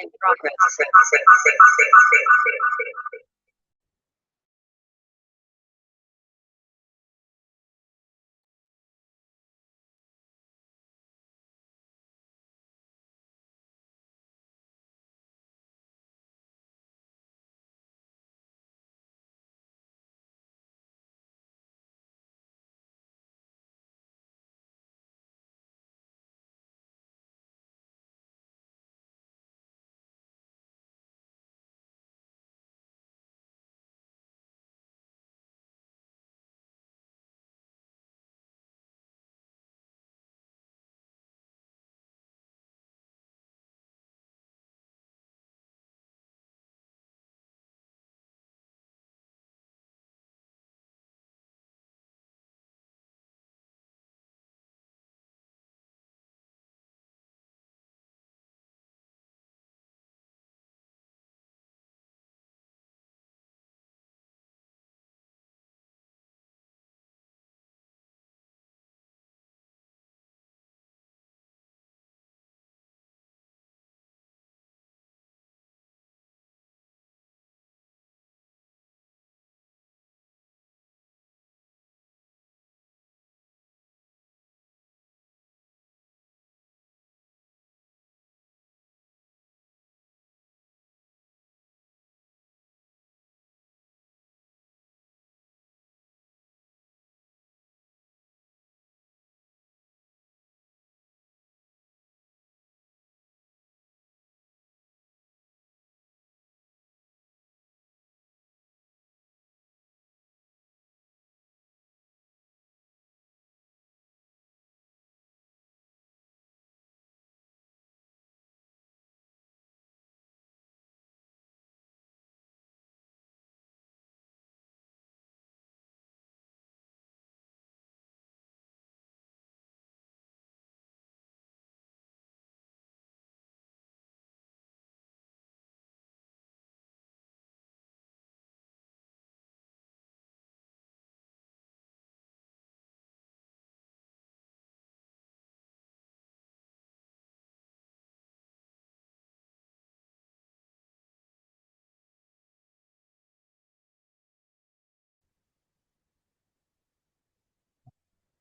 In progress.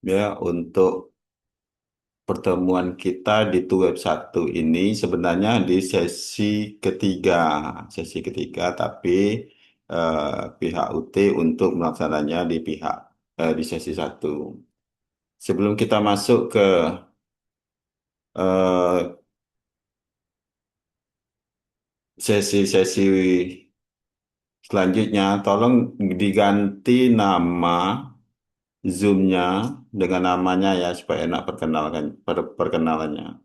Ya, untuk pertemuan kita di web satu ini sebenarnya di ketiga, sesi ketiga, tapi eh, pihak UT untuk melaksananya di sesi satu. Sebelum kita masuk ke eh, sesi-sesi selanjutnya, tolong diganti nama Zoom-nya dengan namanya ya supaya enak perkenalannya.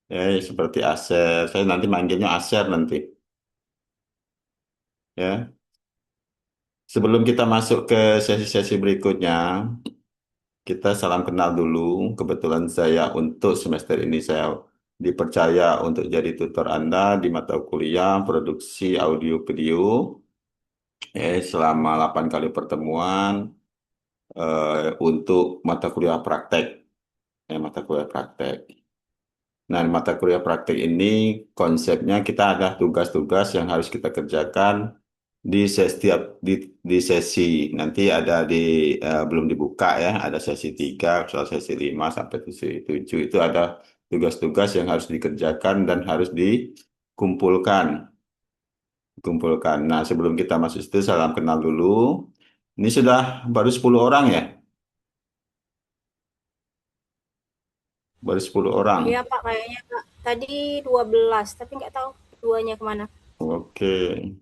Ya, seperti Aser. Saya nanti manggilnya Aser nanti. Ya. Sebelum kita masuk ke sesi-sesi berikutnya, kita salam kenal dulu. Kebetulan saya untuk semester ini saya dipercaya untuk jadi tutor Anda di mata kuliah produksi audio video selama 8 kali pertemuan untuk mata kuliah praktek. Mata kuliah praktek. Nah, di mata kuliah praktek ini konsepnya kita ada tugas-tugas yang harus kita kerjakan setiap di sesi nanti ada belum dibuka ya, ada sesi 3, soal sesi 5 sampai sesi 7 itu ada tugas-tugas yang harus dikerjakan dan harus dikumpulkan. Nah, sebelum kita masuk situ salam kenal dulu. Ini sudah baru 10 orang ya? Baru 10 orang. Iya Pak, kayaknya Kak. Tadi 12, tapi nggak tahu duanya kemana. Oke.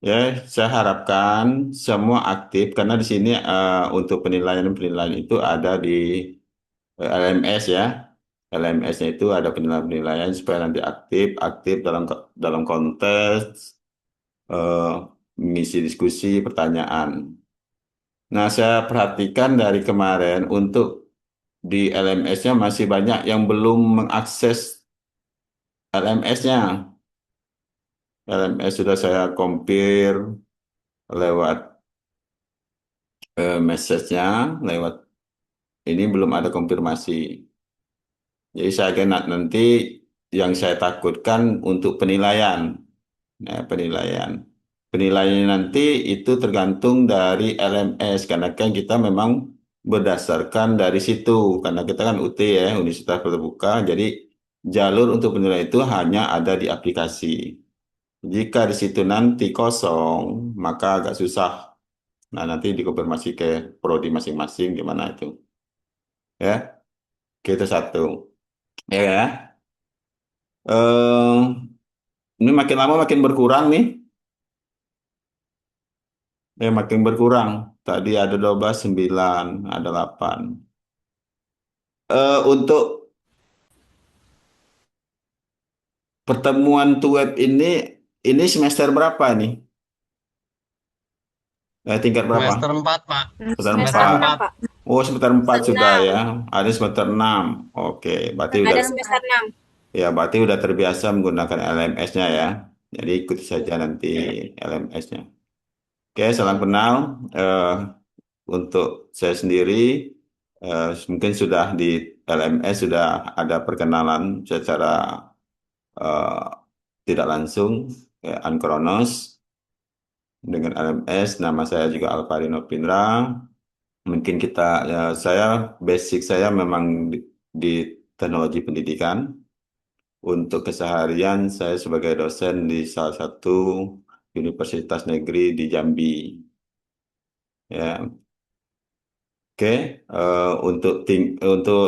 Ya, saya harapkan semua aktif karena di sini untuk penilaian-penilaian itu ada di LMS ya. LMS-nya itu ada penilaian-penilaian supaya nanti aktif dalam kontes, eh, mengisi diskusi, pertanyaan. Nah, saya perhatikan dari kemarin untuk di LMS-nya masih banyak yang belum mengakses LMS-nya. LMS sudah saya compare lewat message-nya, lewat ini belum ada konfirmasi. Jadi saya akan nanti yang saya takutkan untuk penilaian. Nah, penilaian. Penilaian nanti itu tergantung dari LMS karena kan kita memang berdasarkan dari situ karena kita kan UT ya, Universitas Terbuka. Jadi jalur untuk penilaian itu hanya ada di aplikasi. Jika di situ nanti kosong, maka agak susah. Nah, nanti dikonfirmasi ke prodi masing-masing gimana itu. Ya, kita satu. Ya. Eh, ini makin lama makin berkurang nih. Makin berkurang. Tadi ada 12 9 ada 8. Untuk pertemuan tuweb ini semester berapa nih? Tingkat berapa? Semester 4, Pak. Semester Semester Semester 4. 6 4. Pak. Oh, semester 4 Semester sudah 6. ya. Ada semester 6. Oke, berarti udah Ada semester 6. ya berarti udah terbiasa menggunakan LMS-nya ya. Jadi ikuti saja nanti LMS-nya. Oke, salam kenal. Eh, untuk saya sendiri mungkin sudah di LMS sudah ada perkenalan secara eh, tidak langsung ya, Ankronos dengan LMS. Nama saya juga Alvarino Pindra. Mungkin kita saya basic saya memang di teknologi pendidikan. Untuk keseharian saya sebagai dosen di salah satu universitas negeri di Jambi. Ya, oke. Untuk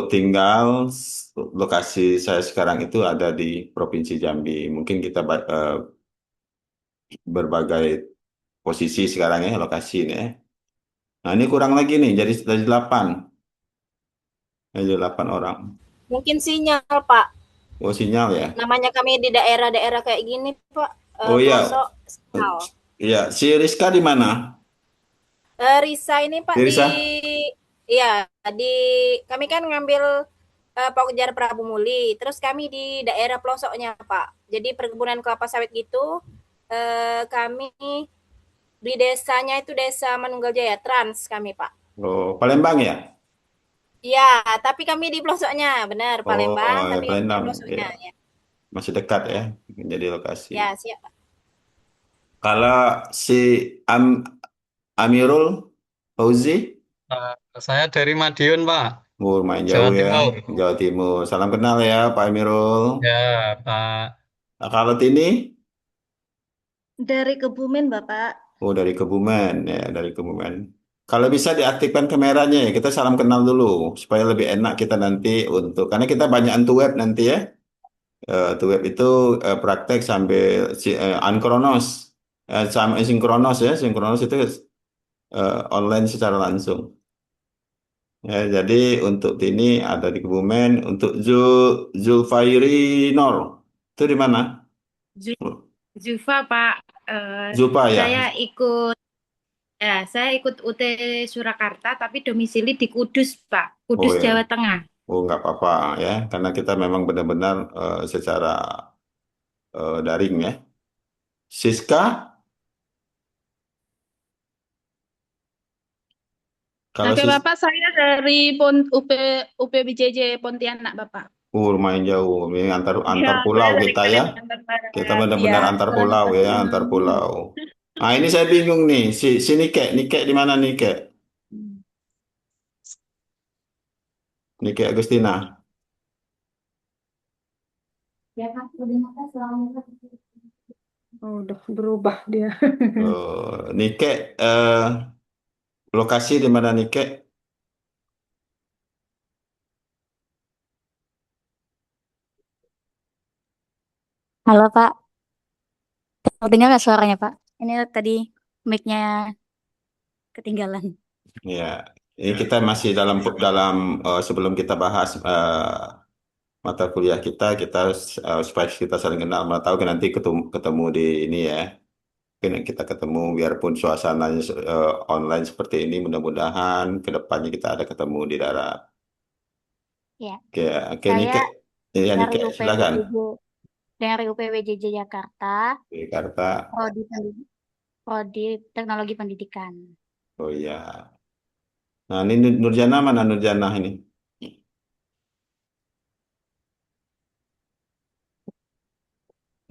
tinggal lokasi saya sekarang itu ada di Provinsi Jambi. Mungkin kita berbagai posisi sekarang ya lokasi ini ya. Nah, ini kurang lagi nih jadi 8. Jadi 8 orang. Mungkin sinyal Pak. Oh, sinyal ya. Namanya kami di daerah-daerah kayak gini Pak. Oh iya. Pelosok sinyal. Iya, si Rizka di mana? Risa ini Pak Si di Risa? ya di kami kan ngambil Pak Ujar Prabu Muli. Terus kami di daerah pelosoknya Pak. Jadi perkebunan kelapa sawit gitu. Kami di desanya itu desa Manunggal Jaya Trans kami Pak. Oh, Palembang ya? Iya, tapi kami di pelosoknya, benar Oh, Palembang, ya, tapi di Palembang. Ya, pelosoknya ya. masih dekat ya menjadi lokasi. Ya, siap Pak. Kalau si Am Amirul Fauzi, Saya dari Madiun, Pak. main Jawa jauh ya, Timur. Jawa Timur. Salam kenal ya, Pak Amirul. Ya, Pak. Nah, kalau Tini, Dari Kebumen, Bapak. oh dari Kebumen ya, dari Kebumen. Kalau bisa diaktifkan kameranya ya, kita salam kenal dulu supaya lebih enak kita nanti untuk karena kita banyak antu web nanti ya. Tuh web itu praktek sambil ankronos sama sinkronos ya. Sinkronos itu online secara langsung. Ya, jadi untuk ini ada di Kebumen, untuk Zulfairi Nor itu di mana? Zu- Zufa, Pak. Zulfa ya. Saya ikut saya ikut UT Surakarta tapi domisili di Kudus, Pak. Oh Kudus, ya, Jawa Tengah. oh nggak apa-apa ya, karena kita memang benar-benar secara daring ya. Siska, kalau Oke, sis, Bapak, saya dari UPBJJ Pontianak, Bapak. lumayan jauh, ini antar Ya, antar pulau saya dari kita ya. Kalimantan Kita Barat. Ya, benar-benar antar pulau selamat. ya, antar pulau. Nah, ini saya bingung nih. Si Nike di mana Nike? Nike Agustina. Oh, udah berubah dia. Nike, lokasi di mana Nike? Halo Pak, dengar nggak suaranya Pak? Ini tadi mic-nya ketinggalan. Ya, ini kita masih dalam sebelum kita bahas mata kuliah kita supaya kita saling kenal, mau tahu kan nanti ketemu di ini ya. Mungkin kita ketemu biarpun suasananya online seperti ini, mudah-mudahan ke depannya kita ada ketemu di darat. Ya, Oke, oke saya Nike. Ya, dari Nike, silakan. UPWJJ, dari UPWJJ Jakarta, Jakarta. Prodi Teknologi Pendidikan. Oh iya. Nah, ini Nurjana mana Nurjana ini?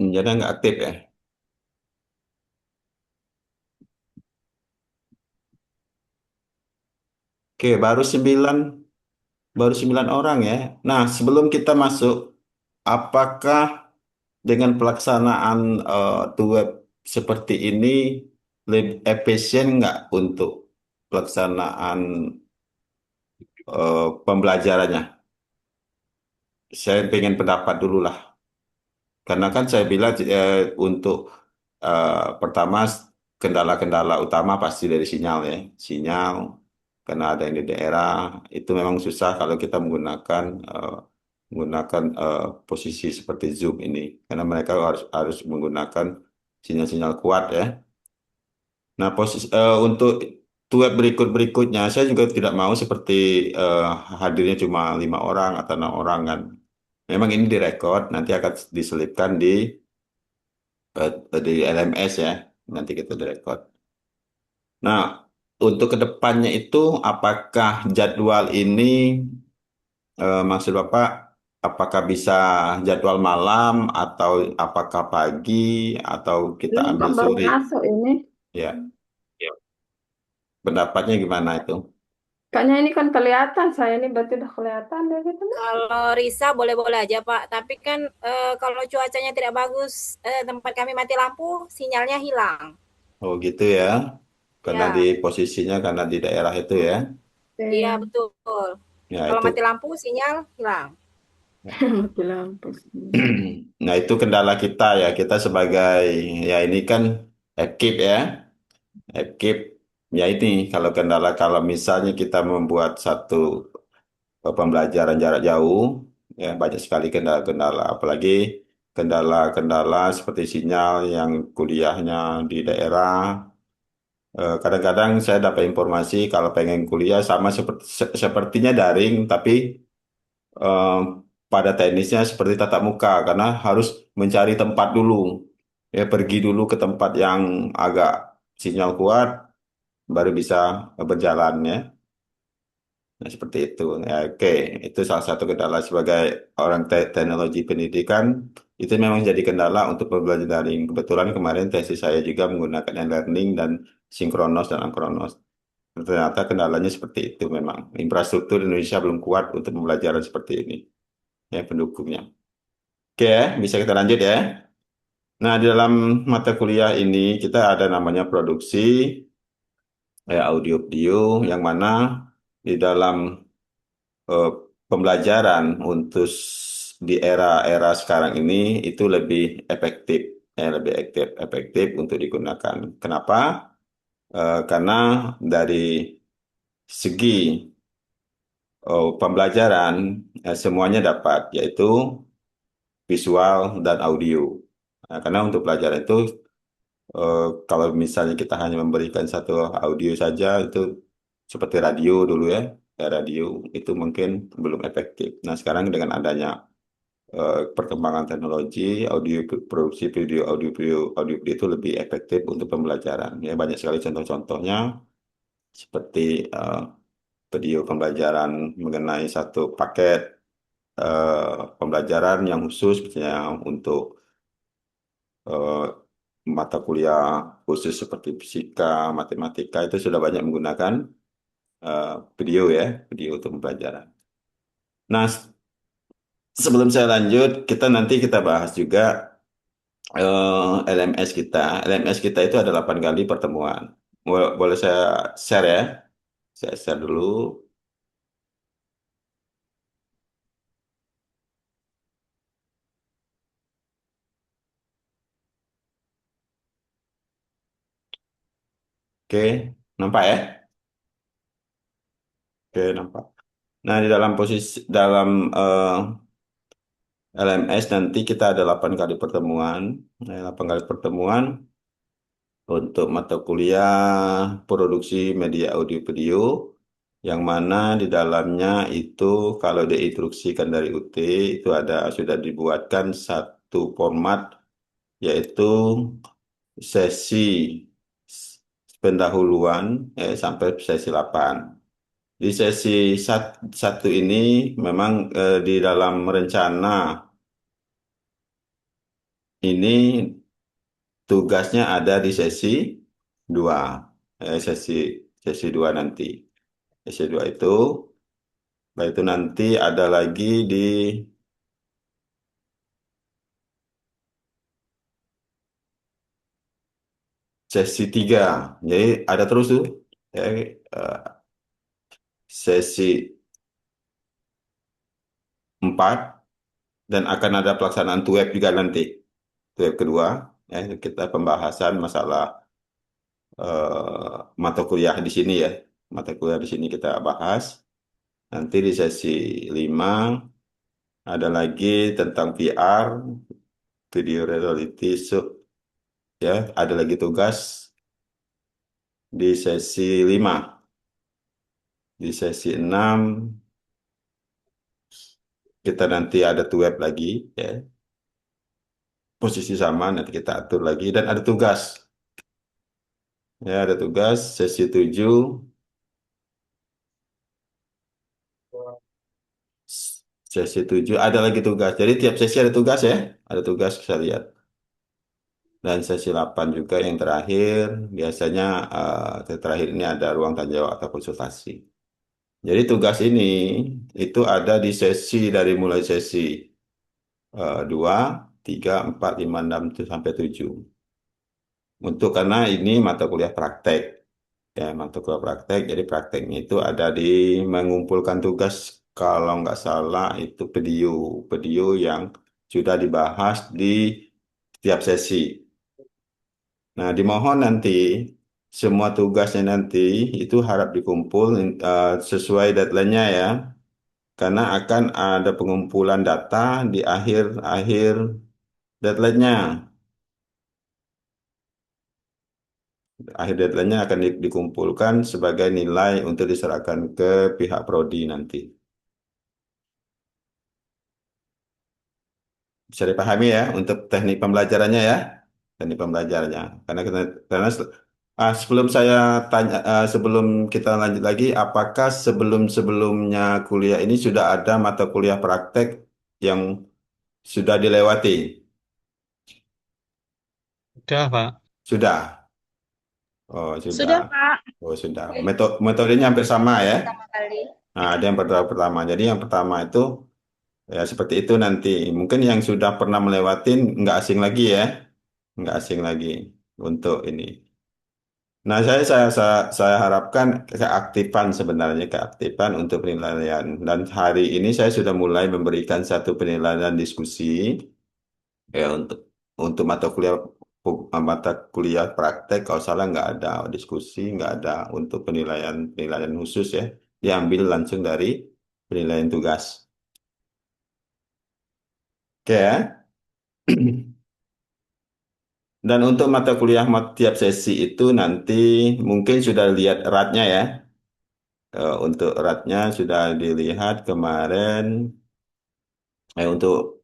Jadi nggak aktif ya. Oke, baru 9 orang ya. Nah, sebelum kita masuk, apakah dengan pelaksanaan web seperti ini lebih efisien nggak untuk pelaksanaan pembelajarannya? Saya pengen pendapat dulu lah. Karena kan saya bilang untuk pertama kendala-kendala utama pasti dari sinyal ya. Sinyal, karena ada yang di daerah, itu memang susah kalau kita menggunakan posisi seperti Zoom ini. Karena mereka harus harus menggunakan sinyal-sinyal kuat ya. Nah, untuk web berikutnya, saya juga tidak mau seperti eh, hadirnya cuma 5 orang atau 6 orang kan. Memang ini direkod, nanti akan diselipkan di LMS ya. Nanti kita direkod. Nah, untuk kedepannya itu, apakah jadwal ini, maksud Bapak, apakah bisa jadwal malam atau apakah pagi atau kita Ini ambil kok baru sore? masuk ini. Ya, pendapatnya gimana itu? Kayaknya ini kan kelihatan saya ini berarti udah kelihatan deh gitu. Kalau Risa boleh-boleh aja Pak, tapi kan kalau cuacanya tidak bagus, tempat kami mati lampu, sinyalnya hilang. Oh gitu ya, karena di Ya, posisinya karena di daerah itu ya. iya Oke, betul. Ya Kalau itu. mati lampu, sinyal hilang. mati lampu. Nah itu kendala kita ya. Kita sebagai ya ini kan Epkip ya. Epkip ya ini kalau misalnya kita membuat satu pembelajaran jarak jauh ya banyak sekali kendala-kendala. Apalagi kendala-kendala seperti sinyal yang kuliahnya di daerah. Kadang-kadang saya dapat informasi kalau pengen kuliah sama sepertinya daring, tapi eh, pada teknisnya seperti tatap muka karena harus mencari tempat dulu, ya pergi dulu ke tempat yang agak sinyal kuat, baru bisa berjalan ya. Nah, seperti itu. Ya, oke, itu salah satu kendala sebagai orang teknologi pendidikan. Itu memang jadi kendala untuk pembelajaran daring. Kebetulan kemarin tesis saya juga menggunakan e-learning dan sinkronos dan ankronos. Ternyata kendalanya seperti itu memang. Infrastruktur Indonesia belum kuat untuk pembelajaran seperti ini. Ya, pendukungnya. Oke, ya, bisa kita lanjut ya. Nah, di dalam mata kuliah ini kita ada namanya produksi audio video yang mana di dalam eh, pembelajaran untuk di era-era sekarang ini itu lebih efektif, lebih efektif untuk digunakan. Kenapa? Karena dari segi pembelajaran semuanya dapat, yaitu visual dan audio. Nah, karena untuk pelajaran itu kalau misalnya kita hanya memberikan satu audio saja itu seperti radio dulu ya, radio itu mungkin belum efektif. Nah, sekarang dengan adanya perkembangan teknologi, produksi audio video itu lebih efektif untuk pembelajaran. Ya, banyak sekali contoh-contohnya seperti video pembelajaran mengenai satu paket pembelajaran yang khusus misalnya untuk eh, mata kuliah khusus seperti fisika, matematika itu sudah banyak menggunakan eh, video ya, video untuk pembelajaran. Nah, sebelum saya lanjut, nanti kita bahas juga LMS kita. LMS kita itu ada 8 kali pertemuan. Boleh saya share ya? Saya share dulu. Oke, nampak ya? Oke, nampak. Nah, di dalam LMS nanti kita ada 8 kali pertemuan. Nah, 8 kali pertemuan untuk mata kuliah produksi media audio video yang mana di dalamnya itu kalau diinstruksikan dari UT itu sudah dibuatkan satu format yaitu sesi pendahuluan sampai sesi 8. Di sesi satu ini memang di dalam rencana ini tugasnya ada di sesi 2. Sesi sesi 2 nanti. Sesi 2 itu, nanti ada lagi di sesi 3. Jadi ada terus tuh. Ya, sesi 4 dan akan ada pelaksanaan TUEP juga nanti. TUEP kedua, ya, kita pembahasan masalah mata kuliah di sini ya. Mata kuliah di sini kita bahas. Nanti di sesi 5 ada lagi tentang VR, video reality show, ya. Ada lagi tugas di sesi 5. Di sesi 6 kita nanti ada TUEP lagi, ya. Posisi sama, nanti kita atur lagi. Dan ada tugas. Ya, ada tugas sesi 7. Sesi 7 ada lagi tugas. Jadi tiap sesi ada tugas ya. Ada tugas saya lihat. Dan sesi 8 juga yang terakhir. Biasanya terakhir ini ada ruang tanya jawab atau konsultasi. Jadi tugas ini itu ada di sesi dari mulai sesi 2, 3, 4, 5, 6 sampai 7. Untuk karena ini mata kuliah praktek. Ya, mata kuliah praktek. Jadi prakteknya itu ada di mengumpulkan tugas, kalau nggak salah itu video. Video yang sudah dibahas di tiap sesi. Nah, dimohon nanti semua tugasnya nanti itu harap dikumpul sesuai deadline-nya ya. Karena akan ada pengumpulan data di akhir-akhir deadline-nya. Akhir deadline-nya akan dikumpulkan sebagai nilai untuk diserahkan ke pihak prodi nanti. Bisa dipahami ya untuk teknik pembelajarannya ya. Teknik pembelajarannya. Karena sebelum saya tanya, sebelum kita lanjut lagi, apakah sebelum-sebelumnya kuliah ini sudah ada mata kuliah praktek yang sudah dilewati? Udah, Pak. Sudah. Oh, sudah. Sudah, Pak. Oh, sudah. Metodenya hampir sama ya. Pertama kali. Nah, ada yang pertama. Jadi yang pertama itu ya seperti itu nanti. Mungkin yang sudah pernah melewatin nggak asing lagi ya. Nggak asing lagi untuk ini. Nah, saya harapkan keaktifan sebenarnya, keaktifan untuk penilaian. Dan hari ini saya sudah mulai memberikan satu penilaian diskusi ya untuk mata kuliah praktek. Kalau salah nggak ada diskusi, nggak ada untuk penilaian penilaian khusus ya. Diambil langsung dari penilaian tugas. Oke ya. Dan untuk mata kuliah tiap sesi itu nanti mungkin sudah lihat eratnya ya. Untuk eratnya sudah dilihat kemarin. Untuk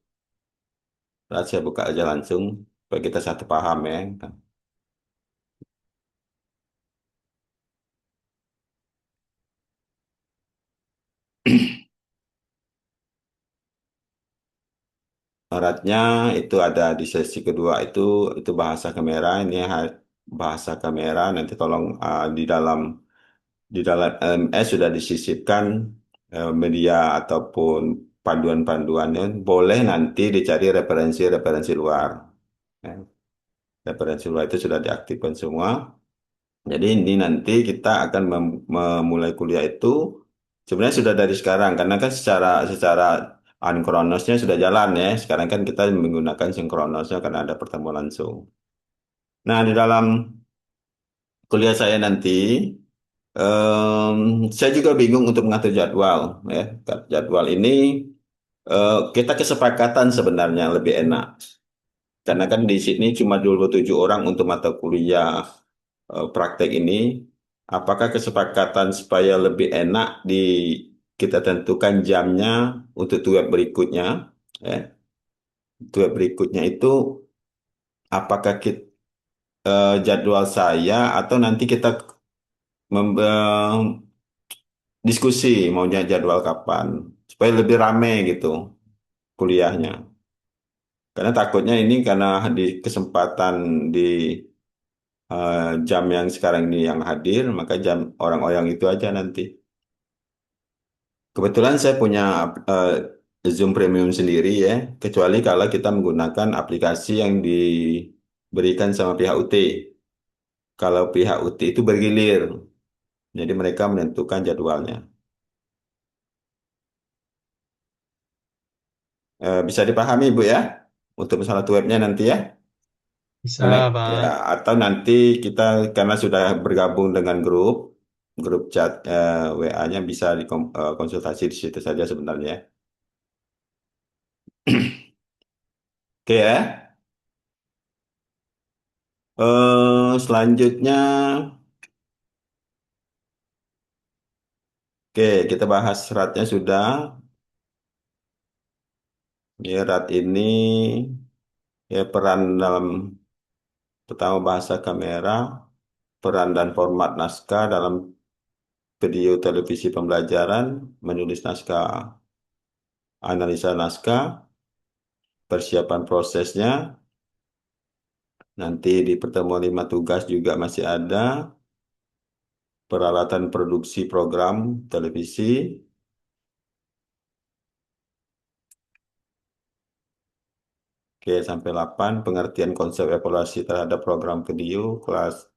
erat saya buka aja langsung supaya kita satu paham ya. Eratnya itu ada di sesi kedua itu bahasa kamera. Ini bahasa kamera. Nanti tolong di dalam LMS sudah disisipkan media ataupun panduan-panduannya. Boleh nanti dicari referensi-referensi luar. Ya. Referensi luar itu sudah diaktifkan semua. Jadi ini nanti kita akan memulai kuliah itu sebenarnya sudah dari sekarang karena kan secara ankronosnya sudah jalan ya. Sekarang kan kita menggunakan sinkronosnya karena ada pertemuan langsung. Nah, di dalam kuliah saya nanti saya juga bingung untuk mengatur jadwal ya. Jadwal ini kita kesepakatan sebenarnya lebih enak. Karena kan di sini cuma 27 orang untuk mata kuliah praktek ini, apakah kesepakatan supaya lebih enak kita tentukan jamnya untuk web berikutnya, ya. Web berikutnya itu apakah jadwal saya atau nanti kita diskusi maunya jadwal kapan supaya lebih rame gitu kuliahnya. Karena takutnya ini karena di kesempatan di jam yang sekarang ini yang hadir, maka jam orang-orang itu aja nanti. Kebetulan saya punya eh, Zoom Premium sendiri ya, kecuali kalau kita menggunakan aplikasi yang diberikan sama pihak UT. Kalau pihak UT itu bergilir, jadi mereka menentukan jadwalnya. Bisa dipahami Bu ya, untuk masalah webnya nanti ya. Bisa, Karena ya, Pak. atau nanti kita karena sudah bergabung dengan grup chat WA-nya bisa dikonsultasi di situ saja sebenarnya. Oke ya. Selanjutnya, oke kita bahas seratnya sudah. Ya, rat ini ya peran dalam pertama bahasa kamera, peran dan format naskah dalam video televisi pembelajaran, menulis naskah, analisa naskah, persiapan prosesnya. Nanti di pertemuan 5 tugas juga masih ada peralatan produksi program televisi. Oke, sampai 8 pengertian konsep evaluasi terhadap program video, kelas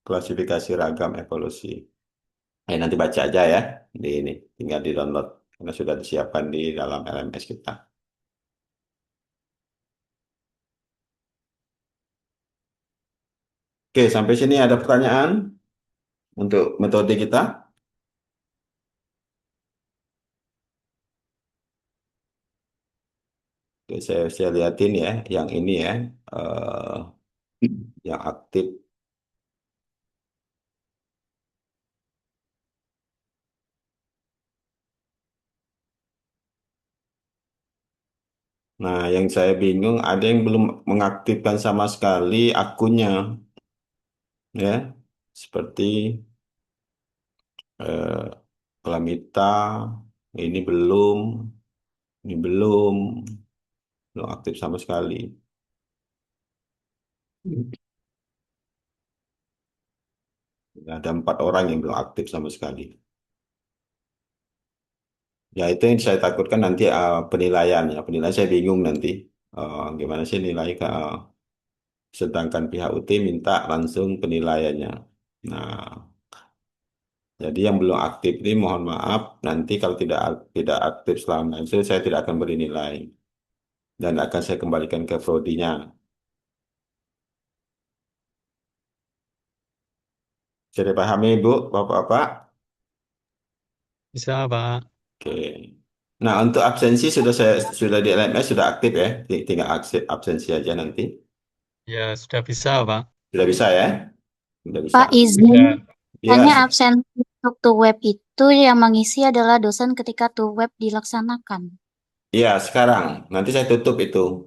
klasifikasi ragam evolusi. Nanti baca aja ya di ini, tinggal di download karena sudah disiapkan di dalam LMS kita. Oke, sampai sini ada pertanyaan untuk metode kita. Oke, saya liatin ya, yang ini ya, yang aktif. Nah, yang saya bingung ada yang belum mengaktifkan sama sekali akunnya, ya, seperti eh, Kelamita, ini belum aktif sama sekali. Ada 4 orang yang belum aktif sama sekali. Ya, itu yang saya takutkan nanti penilaian ya. Penilaian saya bingung nanti. Gimana sih nilai sedangkan pihak UT minta langsung penilaiannya. Nah, jadi yang belum aktif ini mohon maaf nanti kalau tidak aktif selama itu saya tidak akan beri nilai dan akan saya kembalikan ke prodinya. Bisa dipahami Bu, Bapak-bapak? Bisa, Pak. Oke. Nah, untuk absensi sudah di LMS sudah aktif ya. Tinggal absensi aja nanti. Ya, sudah bisa, Pak. Sudah bisa ya? Sudah bisa. Pak, izin. Sudah. Hanya Ya, absen untuk to web itu yang mengisi adalah dosen ketika to web dilaksanakan. iya, sekarang. Nanti saya tutup itu.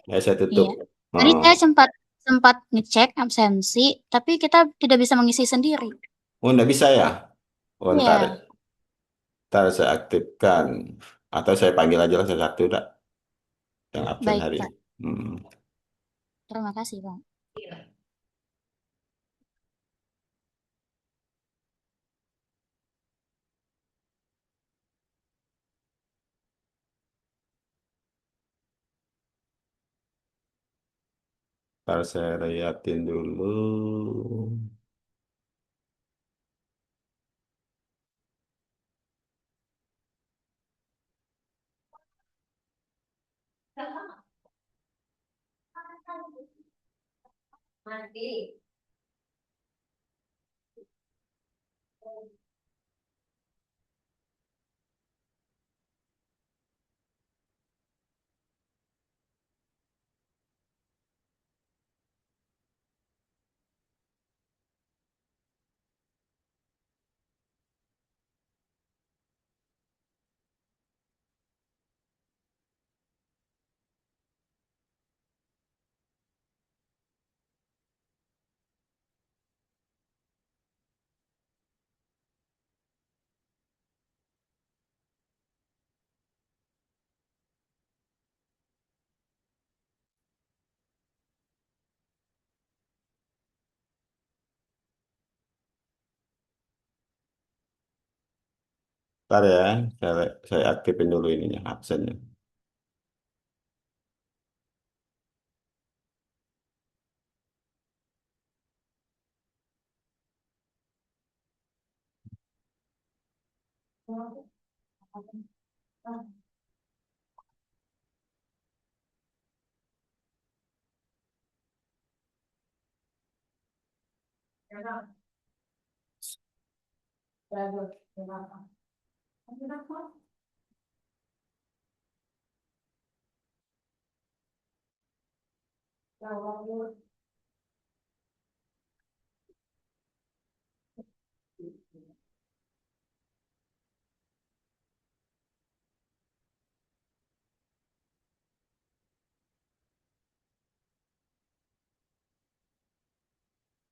Ya, saya tutup. Iya. Tadi Oh, saya sempat sempat ngecek absensi, tapi kita tidak bisa mengisi sendiri. oh, enggak bisa ya? Oh, ntar, Iya, ntar saya aktifkan. Atau saya panggil aja lah satu dah yang absen baik hari ini. Pak. Hmm. Terima kasih Pak. Ntar saya liatin dulu. Ntar ya, saya aktifin dulu ininya, absennya.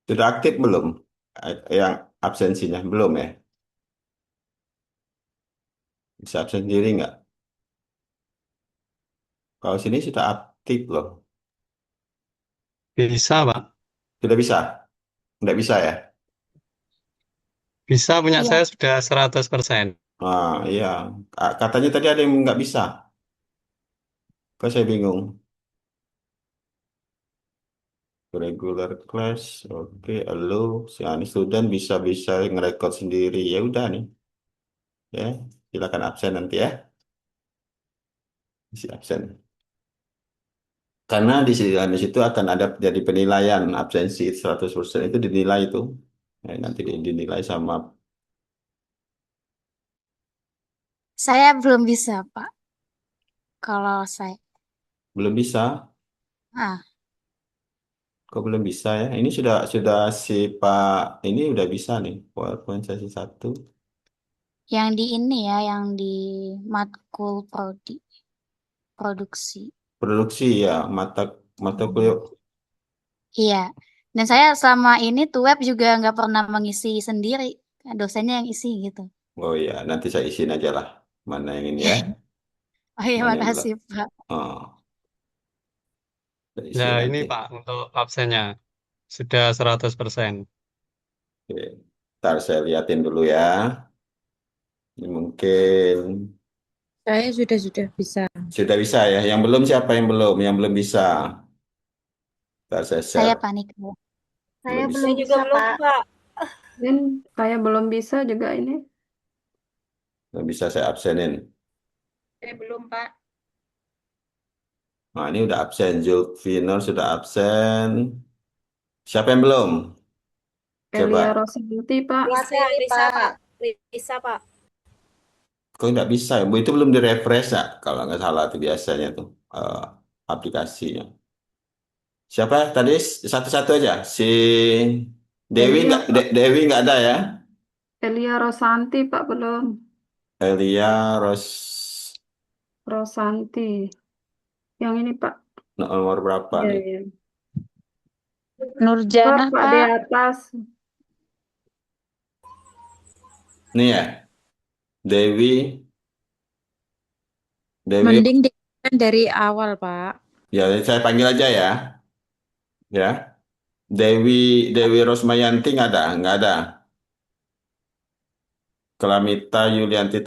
Sudah aktif belum? Yang absensinya belum ya? Bisa absen sendiri nggak? Kalau sini sudah aktif loh. Bisa, Pak. Sudah bisa? Nggak bisa ya? Bisa, punya Iya, saya sudah 100%. Ah, iya. Katanya tadi ada yang nggak bisa. Kok saya bingung. Regular class, oke, halo. Si Ani student bisa ngerekod sendiri. Ya udah nih, ya. Silakan absen nanti ya. Isi absen. Karena di situ akan ada jadi penilaian absensi 100% itu dinilai itu. Nanti dinilai sama saya belum bisa, Pak. Kalau saya, belum bisa. ah, Kok belum bisa ya? Ini sudah si Pak ini udah bisa nih. PowerPoint sesi 1. yang di ini ya, yang di matkul produksi. Produksi ya, mata kuliah. Iya. Dan saya selama ini tuh web juga nggak pernah mengisi sendiri. Dosennya yang isi gitu. Oh iya, nanti saya isiin aja lah. Mana yang ini ya? Oh iya, Mana yang belum? makasih, Pak. Oh, saya Ya, isiin ini nanti. Pak, untuk absennya. Sudah 100%. Oke. Ntar saya liatin dulu ya. Ini mungkin Saya sudah bisa. sudah bisa ya. Yang belum siapa yang belum? Yang belum bisa. Ntar saya Saya share. panik. Belum Saya bisa. Saya belum juga bisa, belum, Pak. Pak. Dan saya belum bisa juga ini. Belum bisa saya absenin. Saya belum, Pak. Nah, ini udah absen. Julfinor sudah absen. Siapa yang belum? Elia Coba. Rosanti, Pak. Bisa, Materi, bisa, Pak. Pak. Bisa, Pak. Kok nggak bisa ya? Bu, itu belum direfresh ya? Kalau nggak salah itu biasanya tuh aplikasinya. Siapa tadi? Satu-satu aja. Si Elia, Pak. Dewi nggak ada ya? Elia Rosanti, Pak, belum. Elia Rosanti. Yang ini, Pak. nomor berapa Iya, nih? iya. Nurjana, Pak, di Pak. atas. Nih ya, Dewi, Dewi. Mending dari awal, Pak. Ya, saya panggil aja ya. Ya, Dewi Rosmayanti nggak ada, nggak ada. Kelamita Yulianti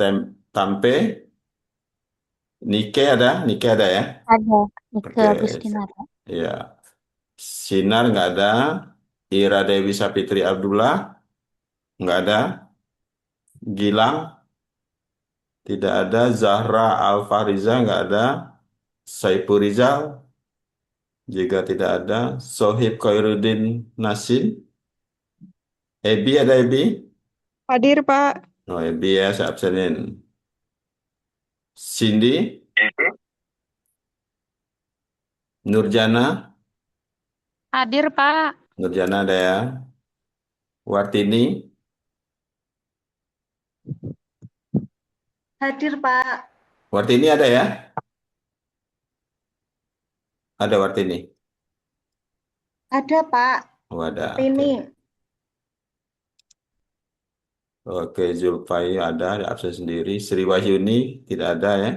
Tampe, Nike ada ya. Ada. Nike Oke, Agustina ada. ya. Sinar nggak ada. Ira Dewi Sapitri Abdullah nggak ada. Gilang tidak ada. Zahra Alfariza nggak ada. Saipul Rizal juga tidak ada. Sohib Khairuddin Nasim. Ebi ada Ebi? Hadir, Pak. Oh, Ebi ya, saya absenin. Cindy, Nurjana, Hadir, Pak. Nurjana ada ya. Wartini, Hadir, Pak. Wartini ada ya? Ada Wartini. Ada, Pak. Oh, ada. Ini. Oke. Oke, Zulfai ada absen sendiri. Sri Wahyuni tidak ada ya.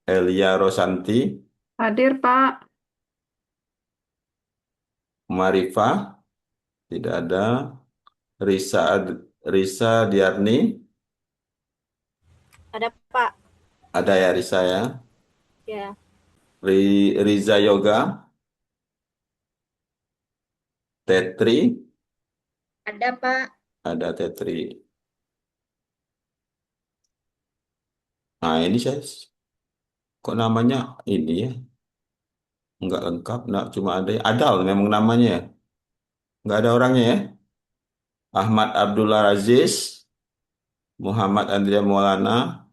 Elia Rosanti, Hadir, Pak. Marifa tidak ada. Risa Diarni, Ada Pak. Ada ya Risa ya. Ya. Riza Yoga, Tetri, Ada, Pak. ada Tetri. Nah ini saya kok namanya ini ya, nggak lengkap, nggak cuma ada Adal memang namanya ya, nggak ada orangnya ya. Ahmad Abdullah Aziz, Muhammad Andria Maulana,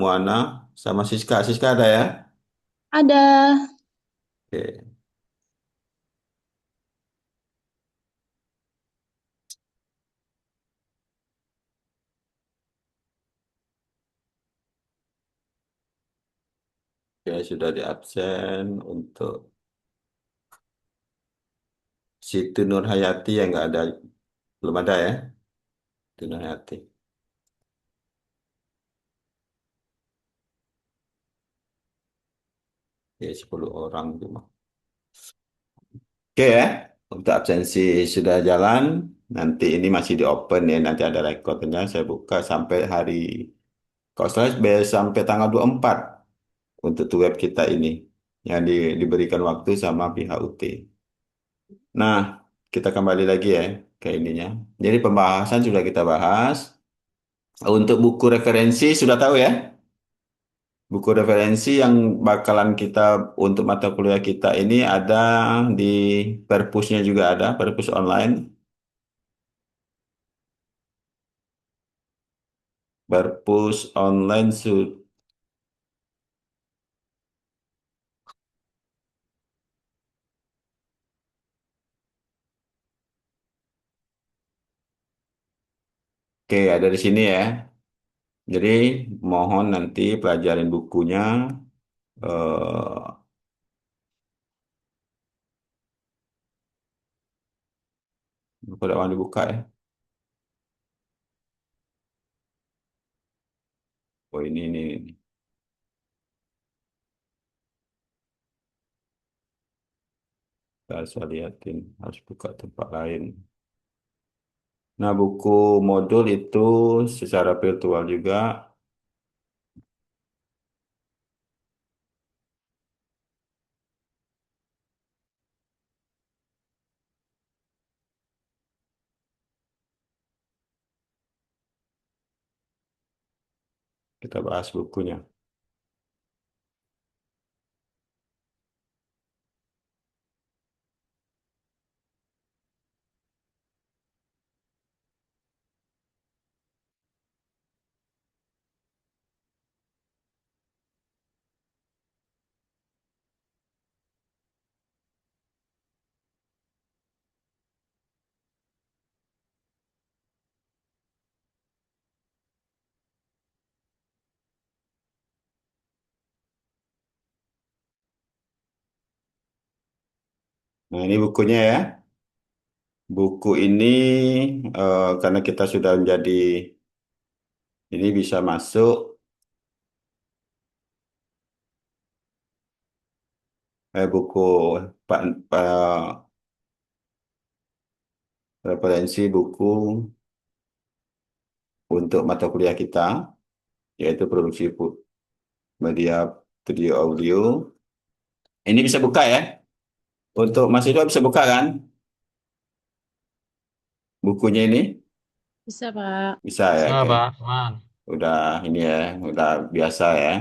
Muana, sama Siska. Siska ada ya? Ada. Oke, oke sudah di absen untuk Siti Nur Hayati yang nggak ada, belum ada ya, Siti Nur Hayati. Oke, 10 orang cuma. Oke ya, untuk absensi sudah jalan. Nanti ini masih di open ya, nanti ada rekodnya. Saya buka sampai hari, kalau salah sampai tanggal 24 untuk tuh web kita ini yang diberikan waktu sama pihak UT. Nah, kita kembali lagi ya ke ininya. Jadi pembahasan sudah kita bahas. Untuk buku referensi sudah tahu ya. Buku referensi yang bakalan kita untuk mata kuliah kita ini ada di perpusnya juga ada, perpus online. Perpus online oke ada di sini ya. Jadi mohon nanti pelajarin bukunya. Eh, udah mau dibuka ya. Oh ini. Saya lihatin harus buka tempat lain. Nah buku modul itu secara virtual juga kita bahas bukunya. Nah ini bukunya ya. Buku ini karena kita sudah menjadi ini bisa masuk buku referensi buku untuk mata kuliah kita yaitu produksi media video audio. Ini bisa buka ya. Untuk mahasiswa bisa buka kan bukunya ini? Bisa, Pak. Bisa ya. Bisa, Oke. Pak. Aman. Udah ini ya, udah biasa ya.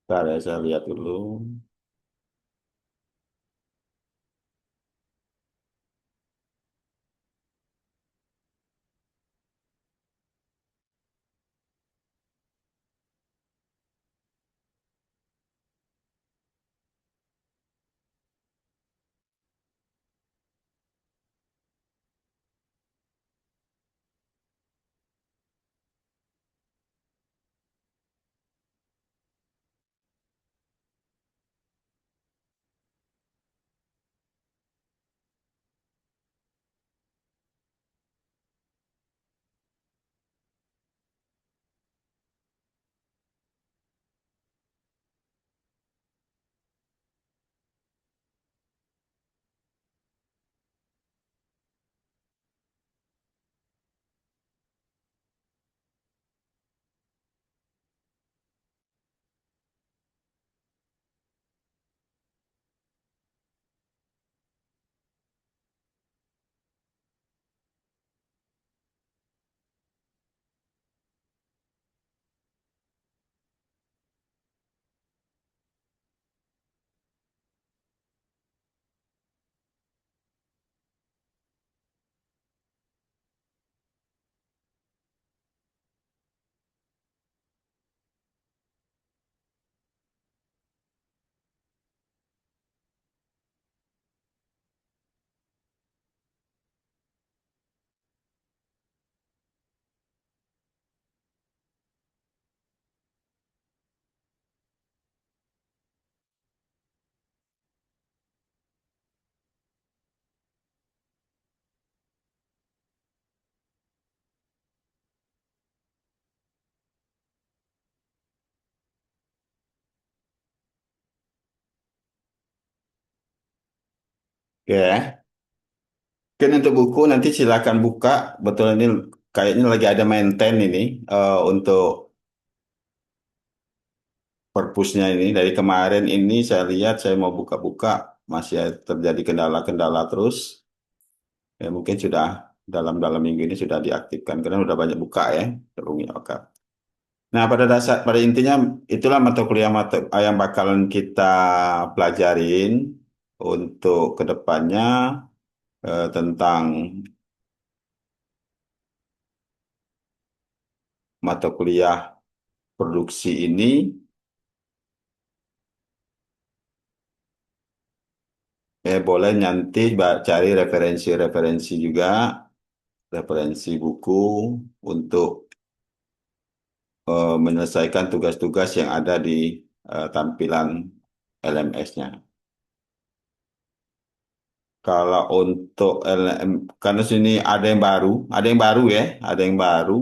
Bentar ya, saya lihat dulu. Oke ya. Mungkin untuk buku nanti silakan buka. Betul ini kayaknya lagi ada maintain ini untuk perpusnya ini. Dari kemarin ini saya lihat saya mau buka-buka masih terjadi kendala-kendala terus. Ya mungkin sudah dalam minggu ini sudah diaktifkan karena sudah banyak buka ya. Terungi oke. Nah, pada intinya itulah mata yang bakalan kita pelajarin untuk kedepannya tentang mata kuliah produksi ini. Boleh nanti cari referensi-referensi juga, referensi buku untuk menyelesaikan tugas-tugas yang ada di tampilan LMS-nya. Kalau untuk LM, karena sini ada yang baru ya, ada yang baru.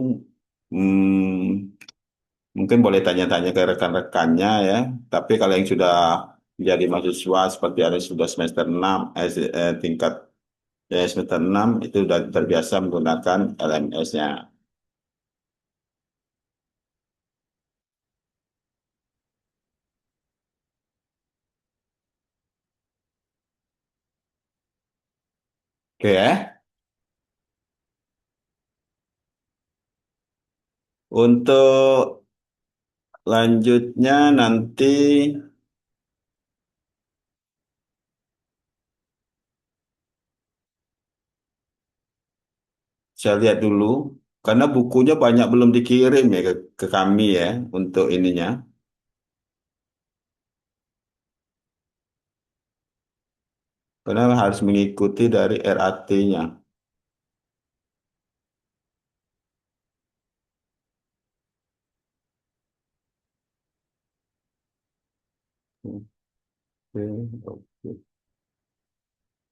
Mungkin boleh tanya-tanya ke rekan-rekannya ya. Tapi kalau yang sudah menjadi mahasiswa seperti ada yang sudah semester 6, tingkat ya, semester 6 itu sudah terbiasa menggunakan LMS-nya. Oke ya. Untuk lanjutnya nanti saya lihat dulu karena bukunya banyak belum dikirim ya ke kami ya untuk ininya. Karena harus mengikuti dari RAT-nya. Oke, oke,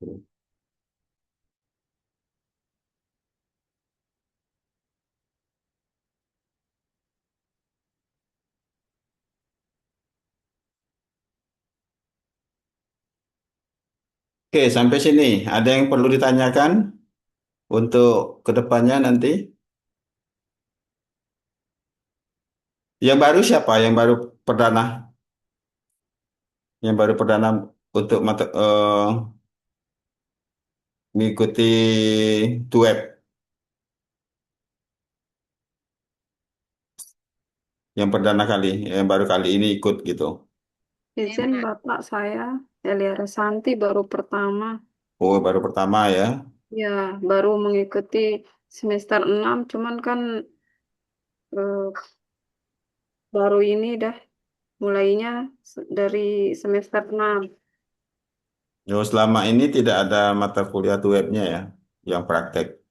oke. Oke, sampai sini. Ada yang perlu ditanyakan untuk kedepannya nanti? Yang baru siapa? Perdana? Yang baru perdana untuk mengikuti web yang perdana kali, yang baru kali ini ikut gitu. Izin Bapak, saya Elia Resanti baru pertama. Oh, baru pertama ya. Ya, baru mengikuti semester 6, cuman kan eh, baru ini dah mulainya dari semester 6. Oh, selama ini tidak ada mata kuliah webnya ya, yang praktek.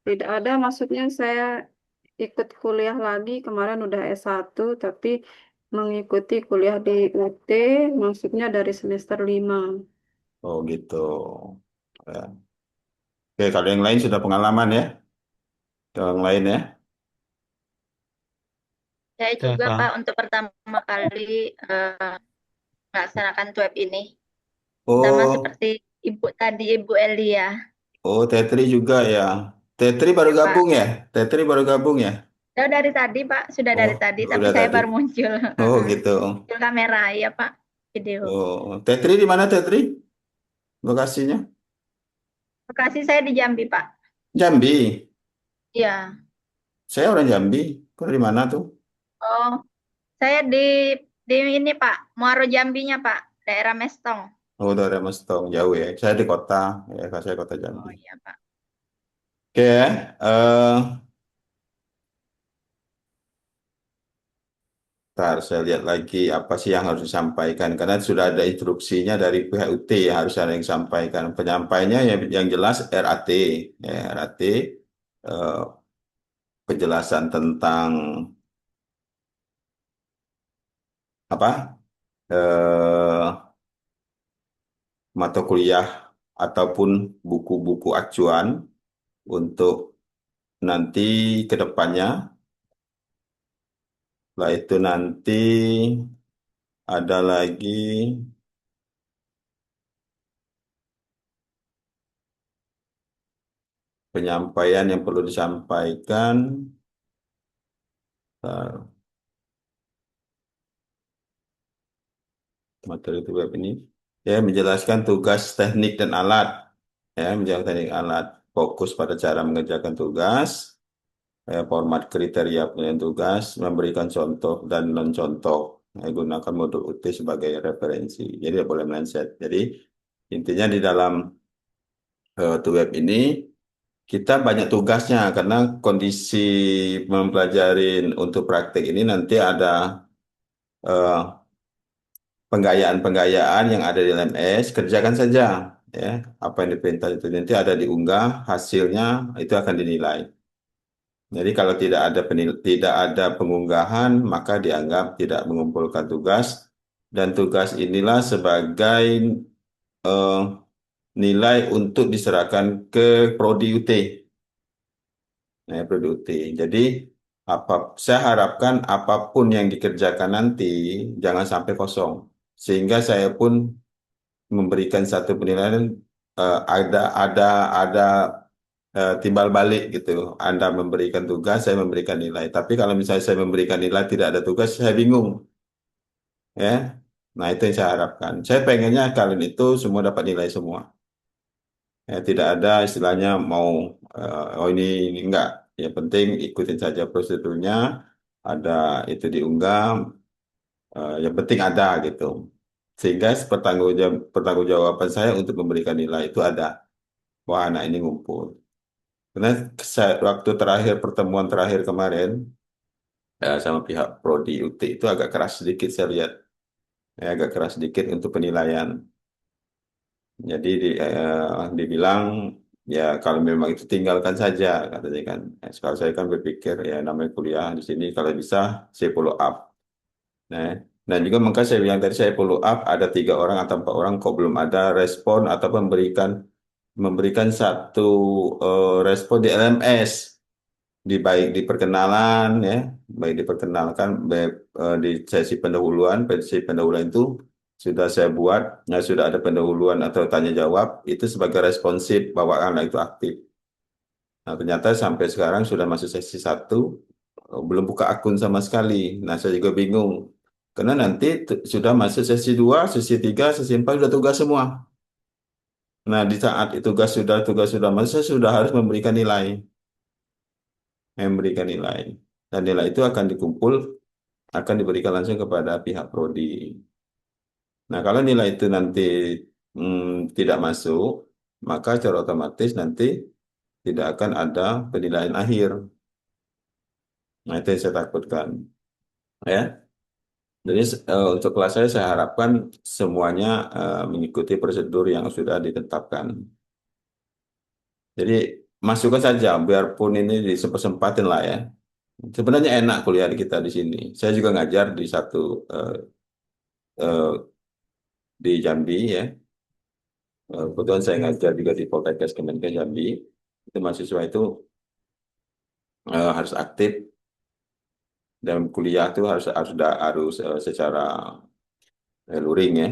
Tidak ada, maksudnya saya ikut kuliah lagi, kemarin udah S1, tapi mengikuti kuliah di UT, maksudnya dari semester 5. Oh gitu. Ya. Oke, kalau yang lain sudah pengalaman ya, yang lain ya. Saya Ya, juga Pak. Pak untuk pertama kali melaksanakan web ini. Sama Oh, seperti Ibu tadi, Ibu Elia. oh, Tetri juga ya. Tetri baru Ya Pak. gabung ya? Tetri baru gabung ya? Sudah dari tadi Pak, sudah Oh, dari tadi, tapi udah saya tadi. baru muncul. Oh gitu. Muncul kamera ya Pak, video. Oh, Tetri di mana Tetri? Lokasinya? Lokasi saya di Jambi Pak. Jambi. Iya. Saya orang Jambi. Kau di mana tuh? Oh, saya di ini Pak, Muaro Jambinya Pak, daerah Mestong. Oh, dari Mestong, jauh ya. Saya di kota, ya, saya kota Jambi. Oh iya Pak. Oke, ya. Ntar saya lihat lagi apa sih yang harus disampaikan. Karena sudah ada instruksinya dari pihak UT ya, harus ada yang sampaikan. Penyampainya yang jelas RAT. Ya, RAT, eh, penjelasan tentang apa? Mata kuliah ataupun buku-buku acuan untuk nanti ke depannya. Setelah itu nanti ada lagi penyampaian yang perlu disampaikan. Materi itu web ini ya menjelaskan tugas teknik dan alat, ya menjelaskan teknik alat, fokus pada cara mengerjakan tugas, format kriteria penilaian tugas, memberikan contoh dan non contoh, gunakan modul UT sebagai referensi. Jadi tidak boleh melencet. Jadi intinya di dalam web ini kita banyak tugasnya karena kondisi mempelajari untuk praktek ini nanti ada eh, penggayaan-penggayaan yang ada di LMS, kerjakan saja ya. Apa yang diperintah itu nanti ada diunggah, hasilnya itu akan dinilai. Jadi kalau tidak ada pengunggahan, maka dianggap tidak mengumpulkan tugas dan tugas inilah sebagai eh, nilai untuk diserahkan ke Prodi UT. Nah, Prodi UT. Jadi saya harapkan apapun yang dikerjakan nanti jangan sampai kosong. Sehingga saya pun memberikan satu penilaian ada timbal balik gitu. Anda memberikan tugas, saya memberikan nilai. Tapi kalau misalnya saya memberikan nilai tidak ada tugas, saya bingung, ya. Nah itu yang saya harapkan. Saya pengennya kalian itu semua dapat nilai semua. Ya, tidak ada istilahnya mau oh ini enggak. Yang penting ikutin saja prosedurnya. Ada itu diunggah. Yang penting ada gitu. Sehingga pertanggungjawaban saya untuk memberikan nilai itu ada. Wah, anak ini ngumpul. Karena waktu terakhir pertemuan terakhir kemarin sama pihak Prodi UT itu agak keras sedikit saya lihat, ya, agak keras sedikit untuk penilaian. Jadi dibilang ya kalau memang itu tinggalkan saja katanya kan. Kalau saya kan berpikir ya namanya kuliah di sini kalau bisa saya follow up. Nah, dan juga maka saya bilang tadi saya follow up ada 3 orang atau 4 orang kok belum ada respon atau memberikan satu respon di LMS. Baik di perkenalan ya, baik diperkenalkan baik, di sesi pendahuluan itu sudah saya buat, ya sudah ada pendahuluan atau tanya jawab itu sebagai responsif bahwa anak itu aktif. Nah ternyata sampai sekarang sudah masuk sesi 1 belum buka akun sama sekali. Nah saya juga bingung karena nanti sudah masuk sesi 2, sesi 3, sesi 4 sudah tugas semua. Nah di saat itu tugas sudah masuk saya sudah harus memberikan nilai. Memberikan nilai. Dan nilai itu akan diberikan langsung kepada pihak prodi. Nah, kalau nilai itu nanti tidak masuk, maka secara otomatis nanti tidak akan ada penilaian akhir. Nah, itu yang saya takutkan. Ya. Jadi untuk kelas saya harapkan semuanya mengikuti prosedur yang sudah ditetapkan. Jadi masukkan saja, biarpun ini disempet-sempatin lah ya. Sebenarnya enak kuliah kita di sini. Saya juga ngajar di satu di Jambi ya. Kebetulan saya ngajar juga di Poltekkes Kemenkes Jambi. Itu mahasiswa itu harus aktif dalam kuliah itu harus secara luring ya.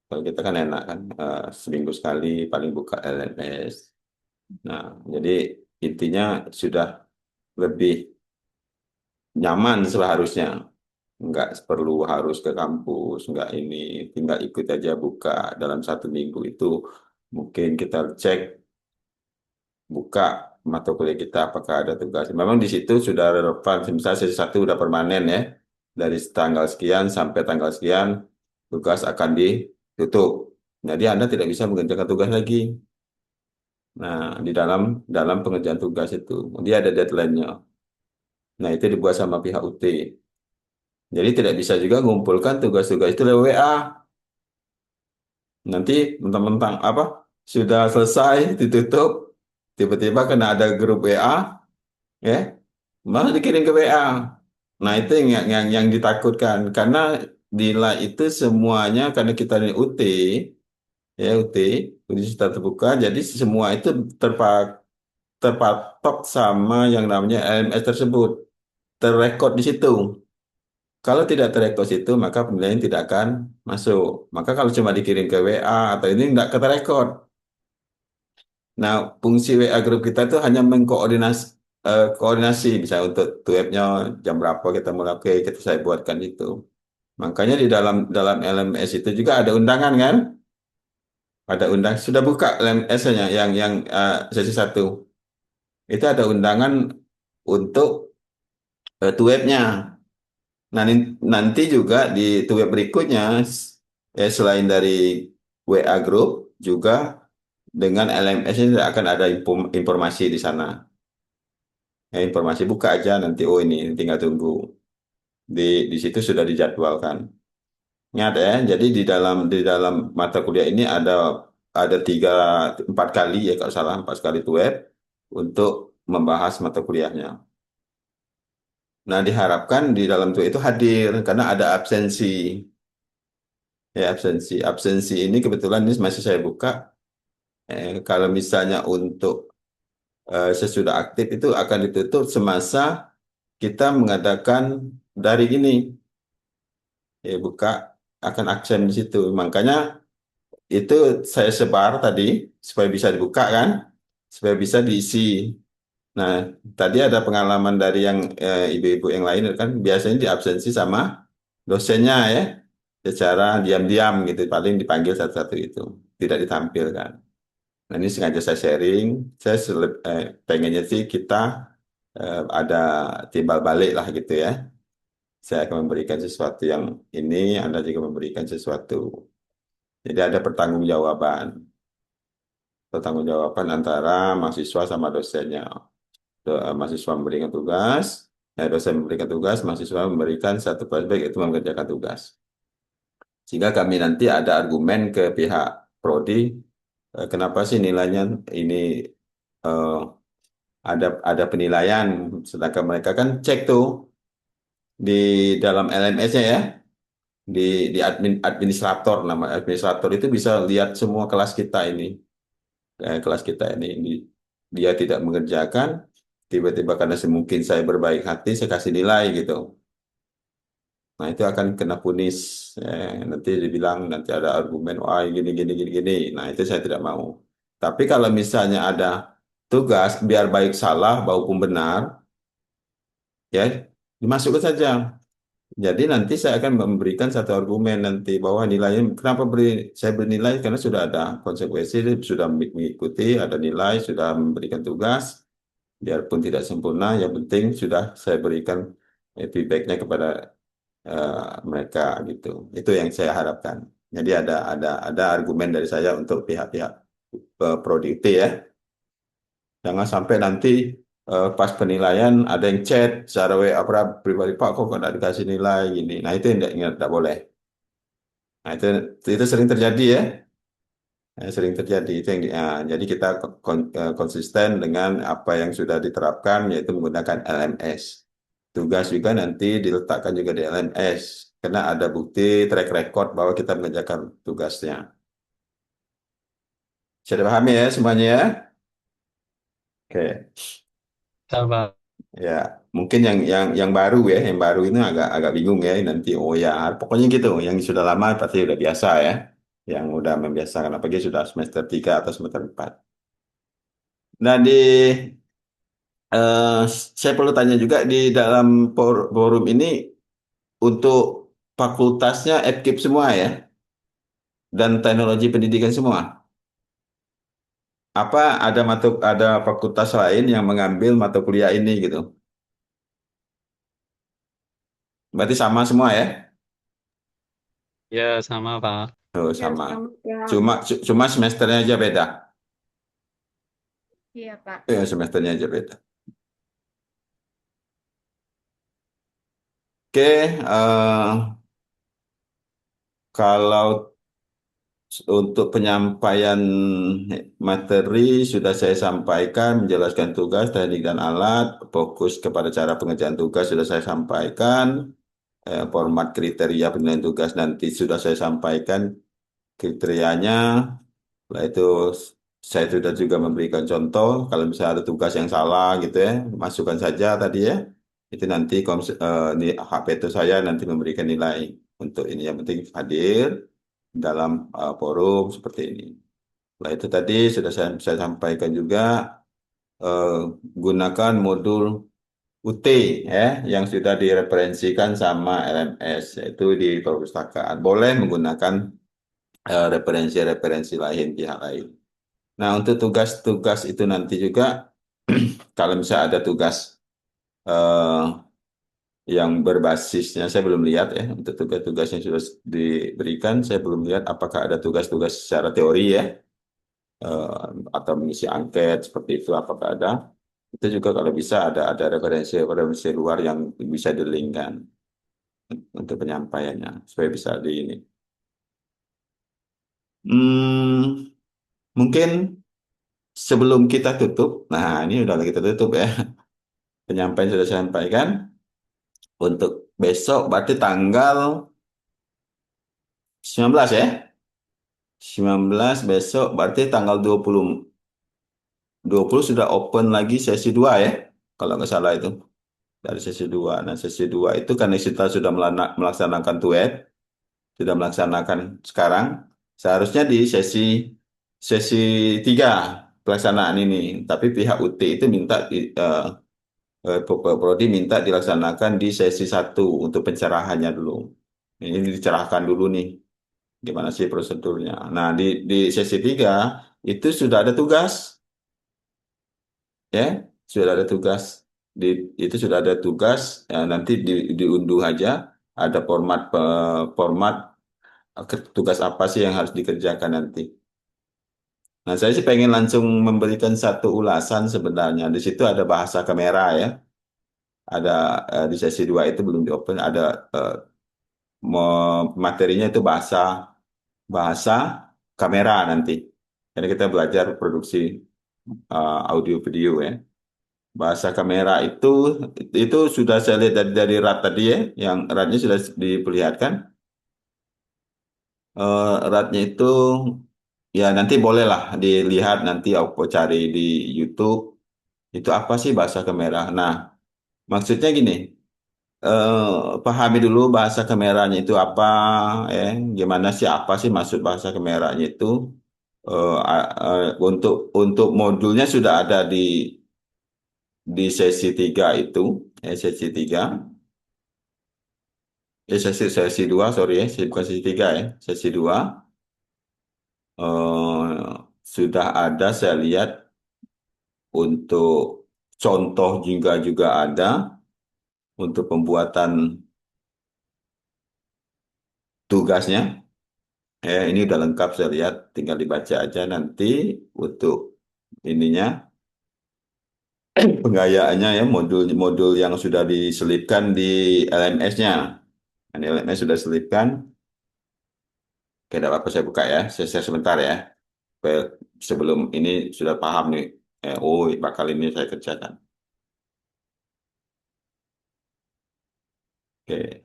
Kalau kita kan enak kan seminggu sekali paling buka LMS. Nah, jadi intinya sudah lebih nyaman seharusnya. Nggak perlu harus ke kampus, nggak ini, tinggal ikut aja buka dalam 1 minggu itu mungkin kita cek buka mata kuliah kita apakah ada tugas. Memang di situ sudah relevan, misalnya sesi 1 udah permanen ya, dari tanggal sekian sampai tanggal sekian tugas akan ditutup. Jadi Anda tidak bisa mengerjakan tugas lagi. Nah, di dalam pengerjaan tugas itu dia ada deadline-nya. Nah, itu dibuat sama pihak UT. Jadi tidak bisa juga mengumpulkan tugas-tugas itu lewat WA. Nanti mentang-mentang apa sudah selesai ditutup, tiba-tiba kena ada grup WA, ya, malah dikirim ke WA. Nah itu yang ditakutkan karena nilai itu semuanya karena kita ini UT, ya universitas terbuka, jadi semua itu terpatok sama yang namanya LMS tersebut, terrekod di situ. Kalau tidak terekod itu, maka penilaian tidak akan masuk. Maka kalau cuma dikirim ke WA atau ini tidak keterekod. Nah, fungsi WA grup kita itu hanya koordinasi, misalnya untuk webnya jam berapa kita mulai, oke, kita saya buatkan itu. Makanya di dalam dalam LMS itu juga ada undangan kan? Ada undang, sudah buka LMS-nya yang sesi satu. Itu ada undangan untuk webnya. Nah, nanti juga di web berikutnya, selain dari WA Group, juga dengan LMS ini akan ada informasi di sana. Ya, informasi buka aja nanti, oh ini tinggal tunggu. Di situ sudah dijadwalkan. Ingat ya, jadi di dalam mata kuliah ini ada 4 kali ya kalau salah 4 kali itu web untuk membahas mata kuliahnya. Nah, diharapkan di dalam itu hadir karena ada absensi. Ya, absensi ini kebetulan ini masih saya buka. Kalau misalnya untuk sesudah aktif itu akan ditutup semasa kita mengadakan daring ini. Ya, buka akan absen di situ. Makanya itu saya sebar tadi supaya bisa dibuka kan, supaya bisa diisi. Nah, tadi ada pengalaman dari yang ibu-ibu yang lain kan biasanya diabsensi sama dosennya ya, secara diam-diam gitu, paling dipanggil satu-satu itu, tidak ditampilkan. Nah, ini sengaja saya sharing, saya pengennya sih kita ada timbal balik lah gitu ya. Saya akan memberikan sesuatu yang ini, Anda juga memberikan sesuatu. Jadi ada pertanggungjawaban antara mahasiswa sama dosennya. Mahasiswa memberikan tugas, dosen memberikan tugas, mahasiswa memberikan satu proyek itu mengerjakan tugas. Sehingga kami nanti ada argumen ke pihak prodi, kenapa sih nilainya ini eh, ada penilaian, sedangkan mereka kan cek tuh di dalam LMS-nya ya, di administrator, nama administrator itu bisa lihat semua kelas kita ini. Kelas kita ini dia tidak mengerjakan, tiba-tiba karena mungkin saya berbaik hati saya kasih nilai gitu, nah itu akan kena punis. Nanti dibilang nanti ada argumen wah gini gini gini gini, nah itu saya tidak mau. Tapi kalau misalnya ada tugas biar baik salah maupun benar ya dimasukkan saja. Jadi nanti saya akan memberikan satu argumen nanti bahwa nilainya kenapa saya bernilai karena sudah ada konsekuensi, sudah mengikuti, ada nilai, sudah memberikan tugas, biarpun tidak sempurna, yang penting sudah saya berikan feedbacknya kepada mereka gitu. Itu yang saya harapkan. Jadi ada argumen dari saya untuk pihak-pihak prodi IT ya. Jangan sampai nanti pas penilaian ada yang chat secara WA pribadi, Pak kok nggak dikasih nilai gini. Nah itu yang tidak boleh. Nah itu sering terjadi ya. Sering terjadi itu jadi kita konsisten dengan apa yang sudah diterapkan yaitu menggunakan LMS. Tugas juga nanti diletakkan juga di LMS karena ada bukti track record bahwa kita mengerjakan tugasnya. Sudah paham ya semuanya ya? Oke. Coba. Ya, mungkin yang baru ya, yang baru ini agak bingung ya nanti. Oh ya, pokoknya gitu. Yang sudah lama pasti udah biasa ya. Yang udah membiasakan apalagi sudah semester 3 atau semester 4. Nah, eh, saya perlu tanya juga di dalam forum ini untuk fakultasnya FKIP semua ya dan teknologi pendidikan semua. Apa ada fakultas lain yang mengambil mata kuliah ini gitu? Berarti sama semua ya? Ya, sama, Pak. Oh, Ya, sama. sama ya. Cuma semesternya aja beda. Iya, Pak. Semesternya aja beda. Oke, kalau untuk penyampaian materi sudah saya sampaikan, menjelaskan tugas, teknik dan alat, fokus kepada cara pengerjaan tugas sudah saya sampaikan, format kriteria penilaian tugas nanti sudah saya sampaikan kriterianya. Setelah itu saya sudah juga memberikan contoh, kalau misalnya ada tugas yang salah gitu ya, masukkan saja tadi ya. Itu nanti HP saya nanti memberikan nilai untuk ini. Yang penting hadir dalam forum seperti ini. Nah, itu tadi sudah saya sampaikan juga, eh, gunakan modul UT ya yang sudah direferensikan sama LMS yaitu di perpustakaan. Boleh menggunakan referensi-referensi lain pihak lain. Nah, untuk tugas-tugas itu nanti juga kalau misalnya ada tugas eh, yang berbasisnya saya belum lihat ya untuk tugas-tugas yang sudah diberikan saya belum lihat apakah ada tugas-tugas secara teori ya eh, atau mengisi angket seperti itu apakah ada itu juga kalau bisa ada referensi luar yang bisa dilingkan untuk penyampaiannya supaya bisa di ini. Mungkin sebelum kita tutup, nah ini udah kita tutup ya penyampaian sudah saya sampaikan untuk besok berarti tanggal 19 ya. 19 besok berarti tanggal 20 sudah open lagi sesi 2 ya. Kalau nggak salah itu. Dari sesi 2. Nah, sesi 2 itu karena kita sudah melaksanakan tuet, sudah melaksanakan sekarang. Seharusnya di sesi 3 pelaksanaan ini. Tapi pihak UT itu minta Prodi minta dilaksanakan di sesi 1 untuk pencerahannya dulu. Ini dicerahkan dulu nih. Gimana sih prosedurnya? Nah, di sesi 3 itu sudah ada tugas, ya, sudah ada tugas. Itu sudah ada tugas, ya, nanti diunduh aja. Ada format tugas apa sih yang harus dikerjakan nanti. Nah, saya sih pengen langsung memberikan satu ulasan sebenarnya. Di situ ada bahasa kamera ya. Ada di sesi 2 itu belum di open, ada eh, materinya itu bahasa bahasa kamera nanti. Karena kita belajar produksi audio video ya. Bahasa kamera itu sudah saya lihat dari RAT tadi ya, yang RAT-nya sudah diperlihatkan. RAT-nya itu ya nanti bolehlah dilihat nanti aku cari di YouTube itu apa sih bahasa kamera. Nah, maksudnya gini, pahami dulu bahasa kameranya itu apa, gimana sih apa sih maksud bahasa kameranya itu. Untuk modulnya sudah ada di sesi 3 itu, sesi 3, sesi 2 sorry ya, bukan sesi 3 ya, sesi 2 sudah ada saya lihat untuk contoh juga ada untuk pembuatan tugasnya. Ini udah lengkap saya lihat, tinggal dibaca aja nanti untuk ininya penggayaannya ya modul-modul yang sudah diselipkan di LMS-nya. Ini LMS sudah selipkan. Oke, tidak apa-apa saya buka ya. Saya share sebentar ya. Supaya sebelum ini sudah paham nih. Oh, bakal ini saya kerjakan. Oke.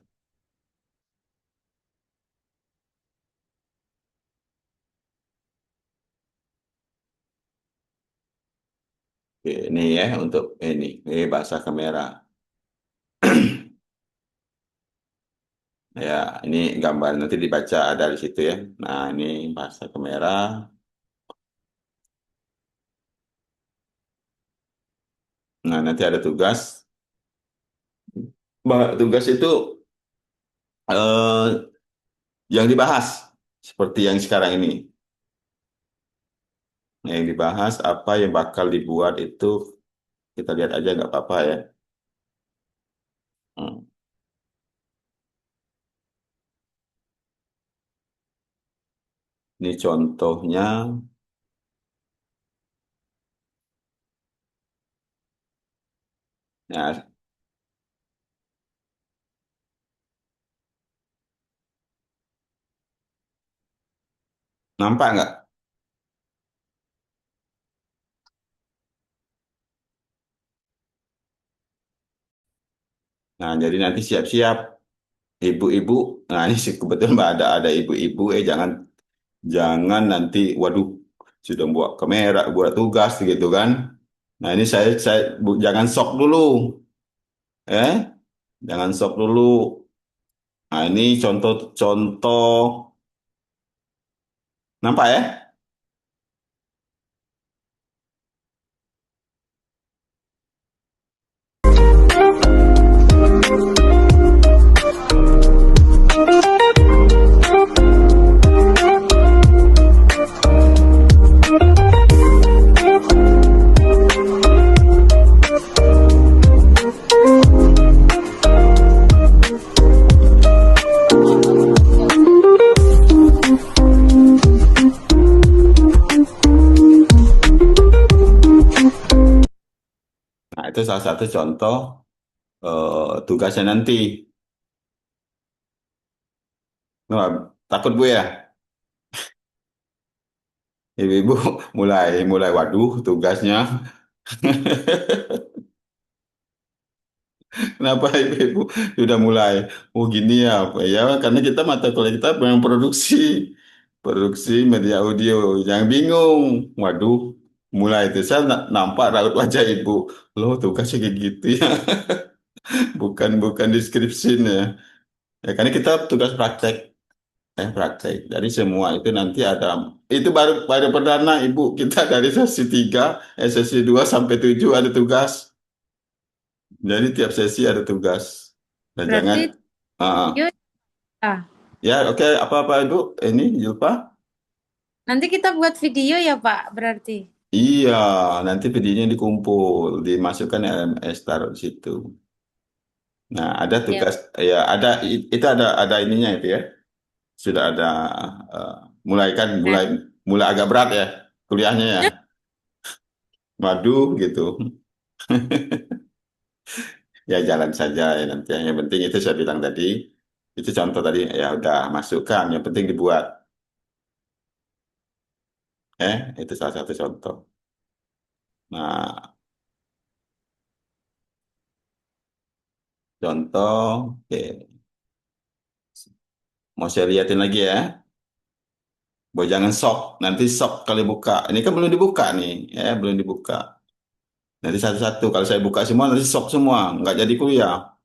Oke, ini ya untuk ini bahasa kamera. Ya, ini gambar nanti dibaca ada di situ ya. Nah, ini bahasa kamera. Nah, nanti ada tugas. Tugas itu eh, yang dibahas seperti yang sekarang ini. Yang dibahas apa yang bakal dibuat itu kita lihat aja nggak apa-apa ya. Hmm. Ini contohnya. Nah, nampak nggak? Nah, jadi nanti siap-siap ibu-ibu. Nah, ini sih kebetulan Mbak ada ibu-ibu. Jangan jangan nanti, waduh, sudah buat kamera, buat tugas gitu kan. Nah, ini saya jangan sok dulu, eh, jangan sok dulu. Nah, ini contoh-contoh, nampak ya? itu salah satu contoh tugasnya nanti. Wah, takut Bu ya? Ibu-ibu mulai mulai waduh tugasnya. Kenapa ibu-ibu sudah mulai? Oh gini ya, ya karena kita mata kuliah kita memang produksi media audio. Jangan bingung. Waduh, mulai itu saya nampak raut wajah ibu. Loh tugasnya kayak gitu ya, bukan bukan deskripsi ya. Ya karena kita tugas praktek, praktek. Dari semua itu nanti ada. Itu baru baru perdana ibu kita dari sesi 3, sesi 2 sampai 7 ada tugas. Jadi tiap sesi ada tugas. Dan jangan. Berarti Ah, video ya. ya, oke. Apa-apa, Ibu? Ini, Julpa? Nanti kita buat video ya, Pak, berarti. Iya, nanti videonya dikumpul, dimasukkan LMS, taruh di situ. Nah, ada Ya. tugas, ya ada, itu ada ininya itu ya. Sudah ada, eh, mulai kan, Nah, mulai agak berat ya, kuliahnya ya. Waduh, gitu. Ya, jalan saja ya nanti. Yang penting itu saya bilang tadi, itu contoh tadi, ya udah masukkan, yang penting dibuat. Itu salah satu contoh. Nah, contoh, oke. Mau saya lihatin lagi ya. Boy jangan sok, nanti sok kali buka. Ini kan belum dibuka nih, ya belum dibuka. Nanti satu-satu, kalau saya buka semua nanti sok semua, nggak jadi kuliah.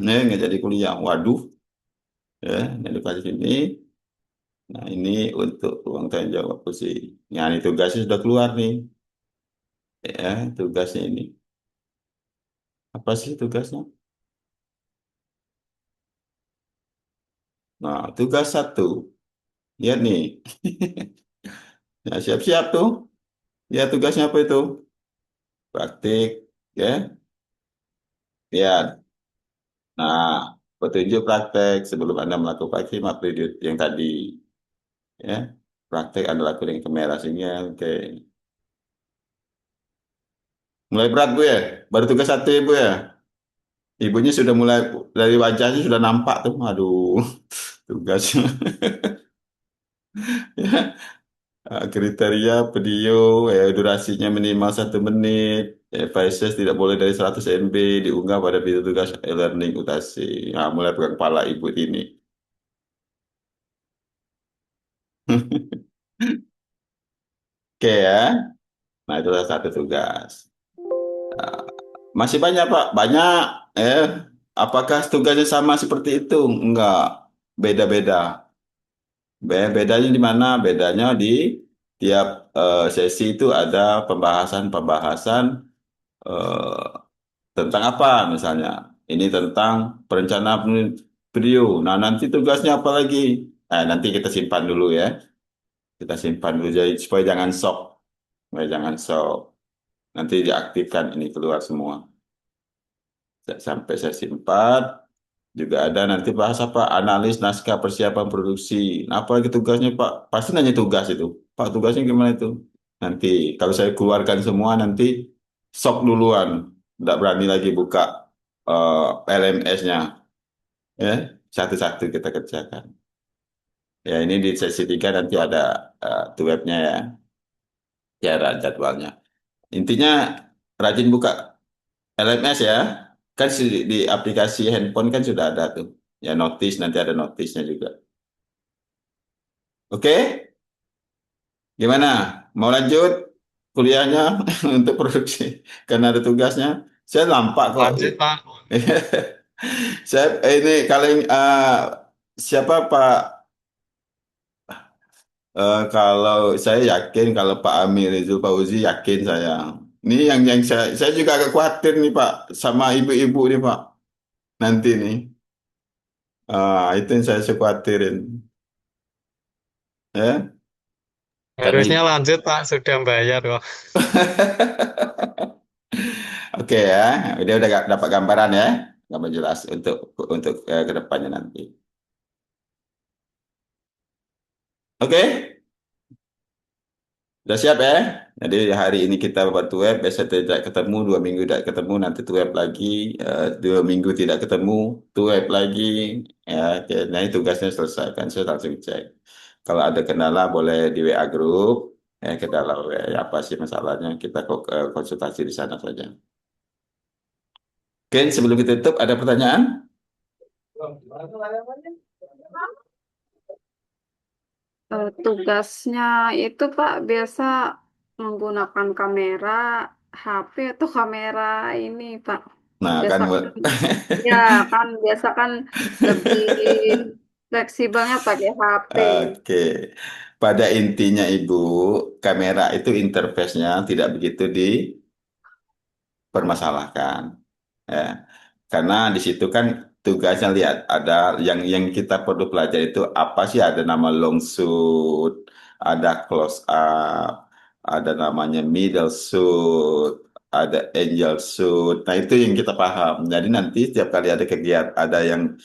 Nih, nggak jadi kuliah. Waduh, ya, jadi di sini. Nah, ini untuk uang tanggung jawab sih. Nah, ini tugasnya sudah keluar nih. Ya, tugasnya ini. Apa sih tugasnya? Nah, tugas 1. Ya nih. Nah, siap-siap tuh. Ya, tugasnya apa itu? Praktik, ya. Ya, nah, petunjuk praktek sebelum Anda melakukan simak video yang tadi, ya. Praktek adalah kuning ke merah sini, ya. Oke. Mulai berat Bu ya? Baru tugas 1 ya Bu ya? Ibunya sudah mulai dari wajahnya sudah nampak tuh. Aduh, tugasnya. Ya. Kriteria video, durasinya minimal 1 menit. Devices tidak boleh dari 100 MB diunggah pada video tugas e-learning UTC. Nah, mulai pegang kepala ibu ini. Oke ya. Nah, itu adalah satu tugas. Nah, masih banyak, Pak. Banyak. Eh, apakah tugasnya sama seperti itu? Enggak. Beda-beda. Bedanya di mana? Bedanya di tiap sesi itu ada pembahasan-pembahasan eh, tentang apa misalnya. Ini tentang perencanaan video. Nah, nanti tugasnya apa lagi? Nanti kita simpan dulu ya. Kita simpan dulu jadi supaya jangan shock. Supaya jangan shock. Nanti diaktifkan ini keluar semua. Sampai sesi 4 juga ada nanti bahas apa analis naskah persiapan produksi. Nah, apa lagi tugasnya Pak? Pasti nanya tugas itu. Pak tugasnya gimana itu? Nanti kalau saya keluarkan semua nanti shock duluan. Tidak berani lagi buka LMS-nya. Ya, satu-satu kita kerjakan. Ya ini di sesi 3 nanti ada webnya ya. Ya ada jadwalnya. Intinya rajin buka LMS ya. Kan di aplikasi handphone kan sudah ada tuh. Ya notice, nanti ada notisnya juga. Oke, gimana? Mau lanjut kuliahnya untuk produksi? Karena ada tugasnya. Saya nampak kok. Lanjut, Pak. Saya ini kalau siapa Pak? Kalau saya yakin kalau Pak Amir itu Pak Uzi yakin saya. Ini yang saya juga agak khawatir nih Pak sama ibu-ibu nih Pak. Nanti nih. Itu yang saya khawatirin. Ya, karena Harusnya lanjut, Pak. Sudah bayar kok. oke ya, dia udah dapat gambaran ya, gambar jelas untuk kedepannya nanti. Oke, Udah siap ya? Jadi hari ini kita buat web, besok tidak ketemu, 2 minggu tidak ketemu, nanti web lagi, 2 minggu tidak ketemu, web lagi, ya. Oke, nah ini tugasnya selesai kan, saya langsung cek. Kalau ada kendala boleh di WA grup, kendala WA apa sih masalahnya, kita konsultasi di sana saja. Oke, sebelum kita tutup, ada pertanyaan? Tugasnya itu Pak biasa menggunakan kamera HP atau kamera ini Pak. Nah, kan Biasa ya kan biasa kan lebih fleksibelnya pakai HP. oke. Pada intinya Ibu, kamera itu interface-nya tidak begitu dipermasalahkan. Ya. Karena di situ kan tugasnya lihat ada yang kita perlu pelajari itu apa sih, ada nama long shoot, ada close up, ada namanya middle shoot, ada angel shoot. Nah, itu yang kita paham. Jadi nanti setiap kali ada kegiatan, ada yang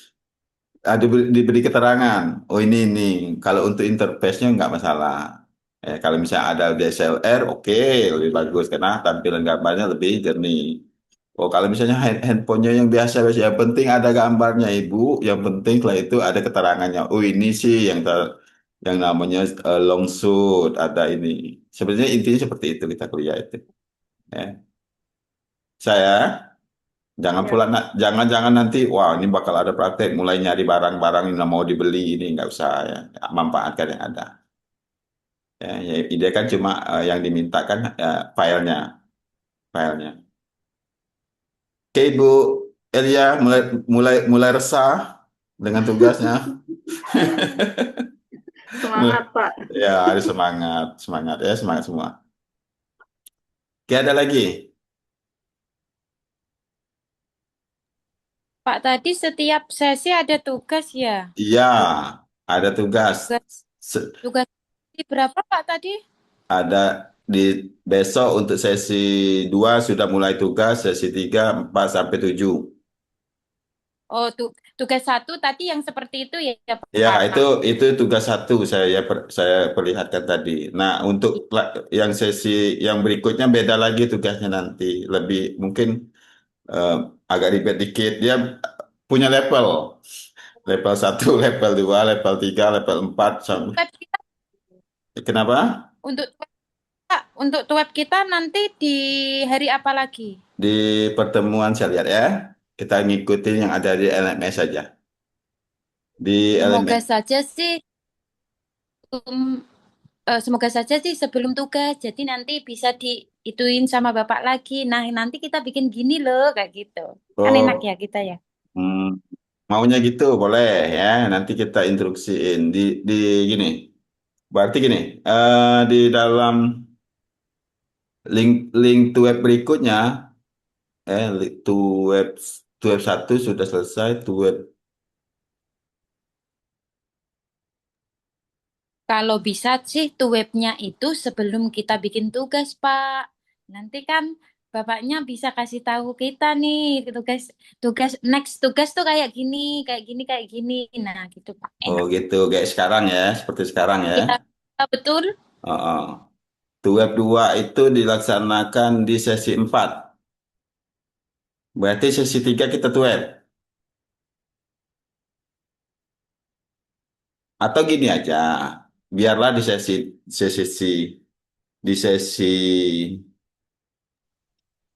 diberi keterangan. Oh, ini. Kalau untuk interface-nya nggak masalah. Kalau misalnya ada DSLR, oke, lebih bagus karena tampilan gambarnya lebih jernih. Oh, kalau misalnya handphonenya yang biasa, yang penting ada gambarnya Ibu, yang penting setelah itu ada keterangannya. Oh, ini sih yang namanya long shoot, ada ini. Sebenarnya intinya seperti itu kita kuliah itu. Ya. Saya jangan Ya. pula jangan nanti wah ini bakal ada praktek mulai nyari barang-barang yang mau dibeli, ini nggak usah ya. Manfaatkan yang ada. Ya, ide kan cuma yang dimintakan filenya, filenya. Oke, Ibu Elia, mulai resah dengan tugasnya. Semangat Pak. Ya, harus semangat, semangat ya, semangat semua. Oke, ada lagi? Pak, tadi setiap sesi ada tugas ya? Iya, ada tugas. Tugas, Se- tugas berapa Pak tadi? Ada di besok untuk sesi 2 sudah mulai tugas, sesi 3, 4 sampai 7. Oh, tugas 1 tadi yang seperti itu ya Ya, Pak? itu tugas 1 saya perlihatkan tadi. Nah, untuk yang sesi yang berikutnya beda lagi tugasnya nanti. Lebih mungkin eh, agak ribet dikit. Dia punya level. Level 1, level 2, level 3, level 4. Web kita, Kenapa? untuk untuk web kita nanti di hari apa lagi? Di pertemuan saya lihat ya, kita ngikutin yang ada di LMS saja. Di Semoga LMS. saja sih semoga saja sih sebelum tugas. Jadi nanti bisa diituin sama Bapak lagi. Nah, nanti kita bikin gini loh kayak gitu. Kan enak Oh, ya kita ya. hmm, maunya gitu boleh ya. Nanti kita instruksiin di gini. Berarti gini, di dalam link to web berikutnya, to web 1 sudah selesai, to web. Kalau bisa sih tuh webnya itu sebelum kita bikin tugas, Pak. Nanti kan Bapaknya bisa kasih tahu kita nih tugas tugas next tugas tuh kayak gini, kayak gini, kayak gini. Nah, gitu Pak. Oh Enak. gitu, kayak sekarang ya, seperti sekarang ya. Kita betul. Oh, oh. To web 2 itu dilaksanakan di sesi 4. Berarti sesi 3 kita to web. Atau gini aja, biarlah sesi di sesi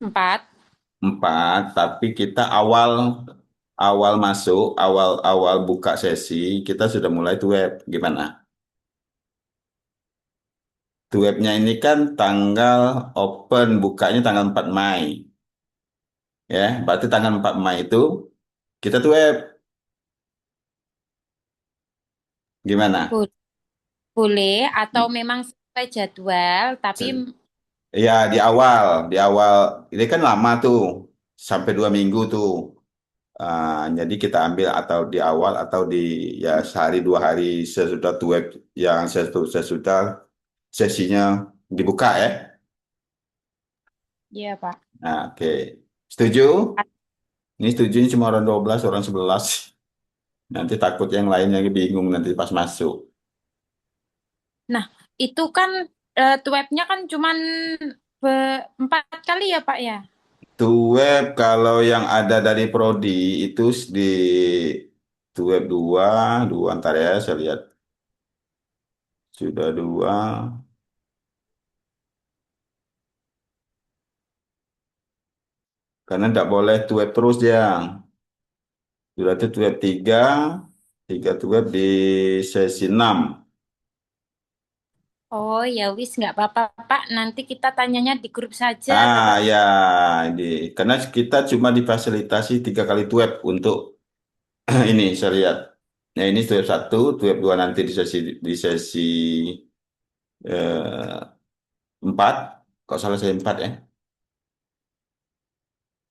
4. 4, tapi kita awal awal masuk, awal awal buka sesi, kita sudah mulai to web. Gimana? To webnya ini kan tanggal open bukanya tanggal 4 Mei. Ya, berarti tanggal 4 Mei itu kita to web. Gimana? Boleh atau memang sesuai jadwal, tapi Ya, di awal ini kan lama tuh, sampai 2 minggu tuh. Jadi kita ambil atau di awal atau di ya sehari 2 hari sesudah tuh web yang sesudah sesinya dibuka ya. iya, Pak. Nah, oke. Setuju? Ini setujunya cuma orang 12, orang 11. Nanti takut yang lainnya bingung nanti pas masuk. Nah, itu kan webnya kan cuman 4 kali ya Pak ya? To web kalau yang ada dari Prodi itu di to web dua ntar ya saya lihat sudah dua. Karena tidak boleh to web terus ya. Sudah itu to web tiga to web di sesi 6. Oh ya wis nggak apa-apa Pak. Nanti kita tanyanya di grup saja atau Ah Pak? ya, karena kita cuma difasilitasi 3 kali to web untuk ini saya lihat. Nah ini to web 1, to web 2 nanti di sesi 4. Kok salah saya 4 ya?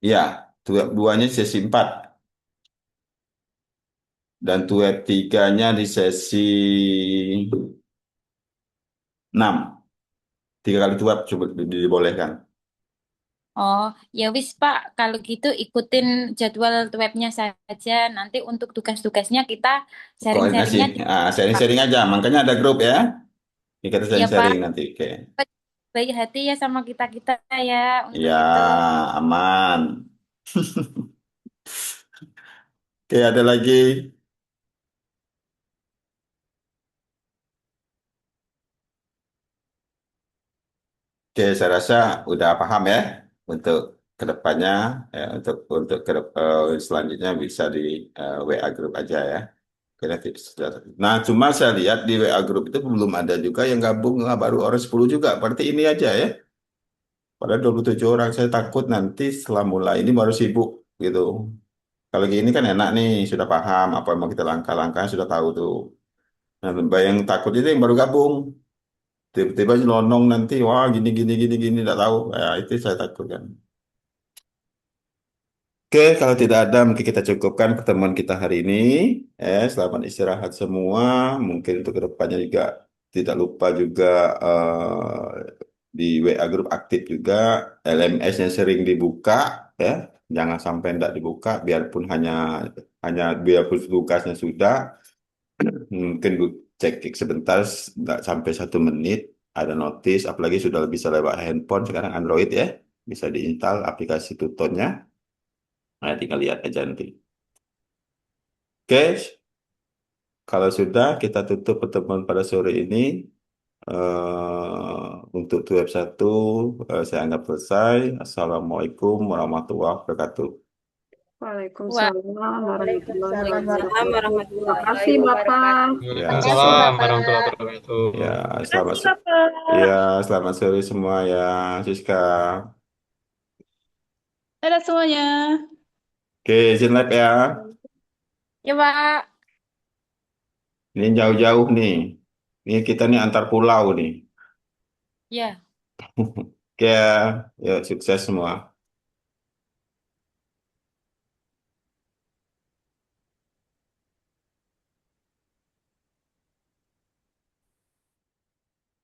Iya, to web 2-nya sesi 4 dan to web 3-nya di sesi 6. 3 kali to web coba dibolehkan. Oh ya wis Pak. Kalau gitu ikutin jadwal webnya saja. Nanti untuk tugas-tugasnya kita Koordinasi, sharing-sharingnya di Pak. sharing-sharing aja. Makanya ada grup ya. Ini kita Ya Pak. sharing-sharing nanti. Oke. Baik hati ya sama kita-kita ya untuk Ya, itu. aman. Oke, ada lagi. Oke, saya rasa udah paham ya untuk kedepannya, ya, selanjutnya bisa di WA grup aja ya. Oke, nanti nah, cuma saya lihat di WA grup itu belum ada juga yang gabung, baru orang 10 juga. Berarti ini aja ya. Padahal 27 orang, saya takut nanti setelah mulai ini baru sibuk gitu. Kalau gini kan enak nih, sudah paham apa yang mau kita langkah-langkah, sudah tahu tuh. Nah, yang takut itu yang baru gabung. Tiba-tiba nyelonong nanti, wah gini, gini, gini, gini, tidak tahu. Ya, itu saya takutkan. Oke, kalau tidak ada, mungkin kita cukupkan pertemuan kita hari ini. Selamat istirahat semua. Mungkin untuk kedepannya juga tidak lupa juga di WA grup aktif juga, LMS yang sering dibuka, ya. Jangan sampai tidak dibuka, biarpun tugasnya sudah, mungkin cek sebentar, nggak sampai 1 menit, ada notis, apalagi sudah bisa lewat handphone sekarang Android ya, bisa diinstal aplikasi tutornya. Nah, tinggal lihat aja nanti. Oke, kalau sudah kita tutup pertemuan pada sore ini. Untuk web 1 saya anggap selesai. Assalamualaikum warahmatullahi wabarakatuh. Waalaikumsalam warahmatullahi Waalaikumsalam wabarakatuh. Terima warahmatullahi kasih, Bapak. Ya, Waalaikumsalam warahmatullahi wabarakatuh. ya, Terima selamat kasih, Bapak. ya, selamat sore semua ya, Siska. Dadah semuanya. Oke, izin lab ya. Ya Pak. Ini jauh-jauh nih. Ini kita nih antar pulau nih. Ya. Oke, ya, sukses semua.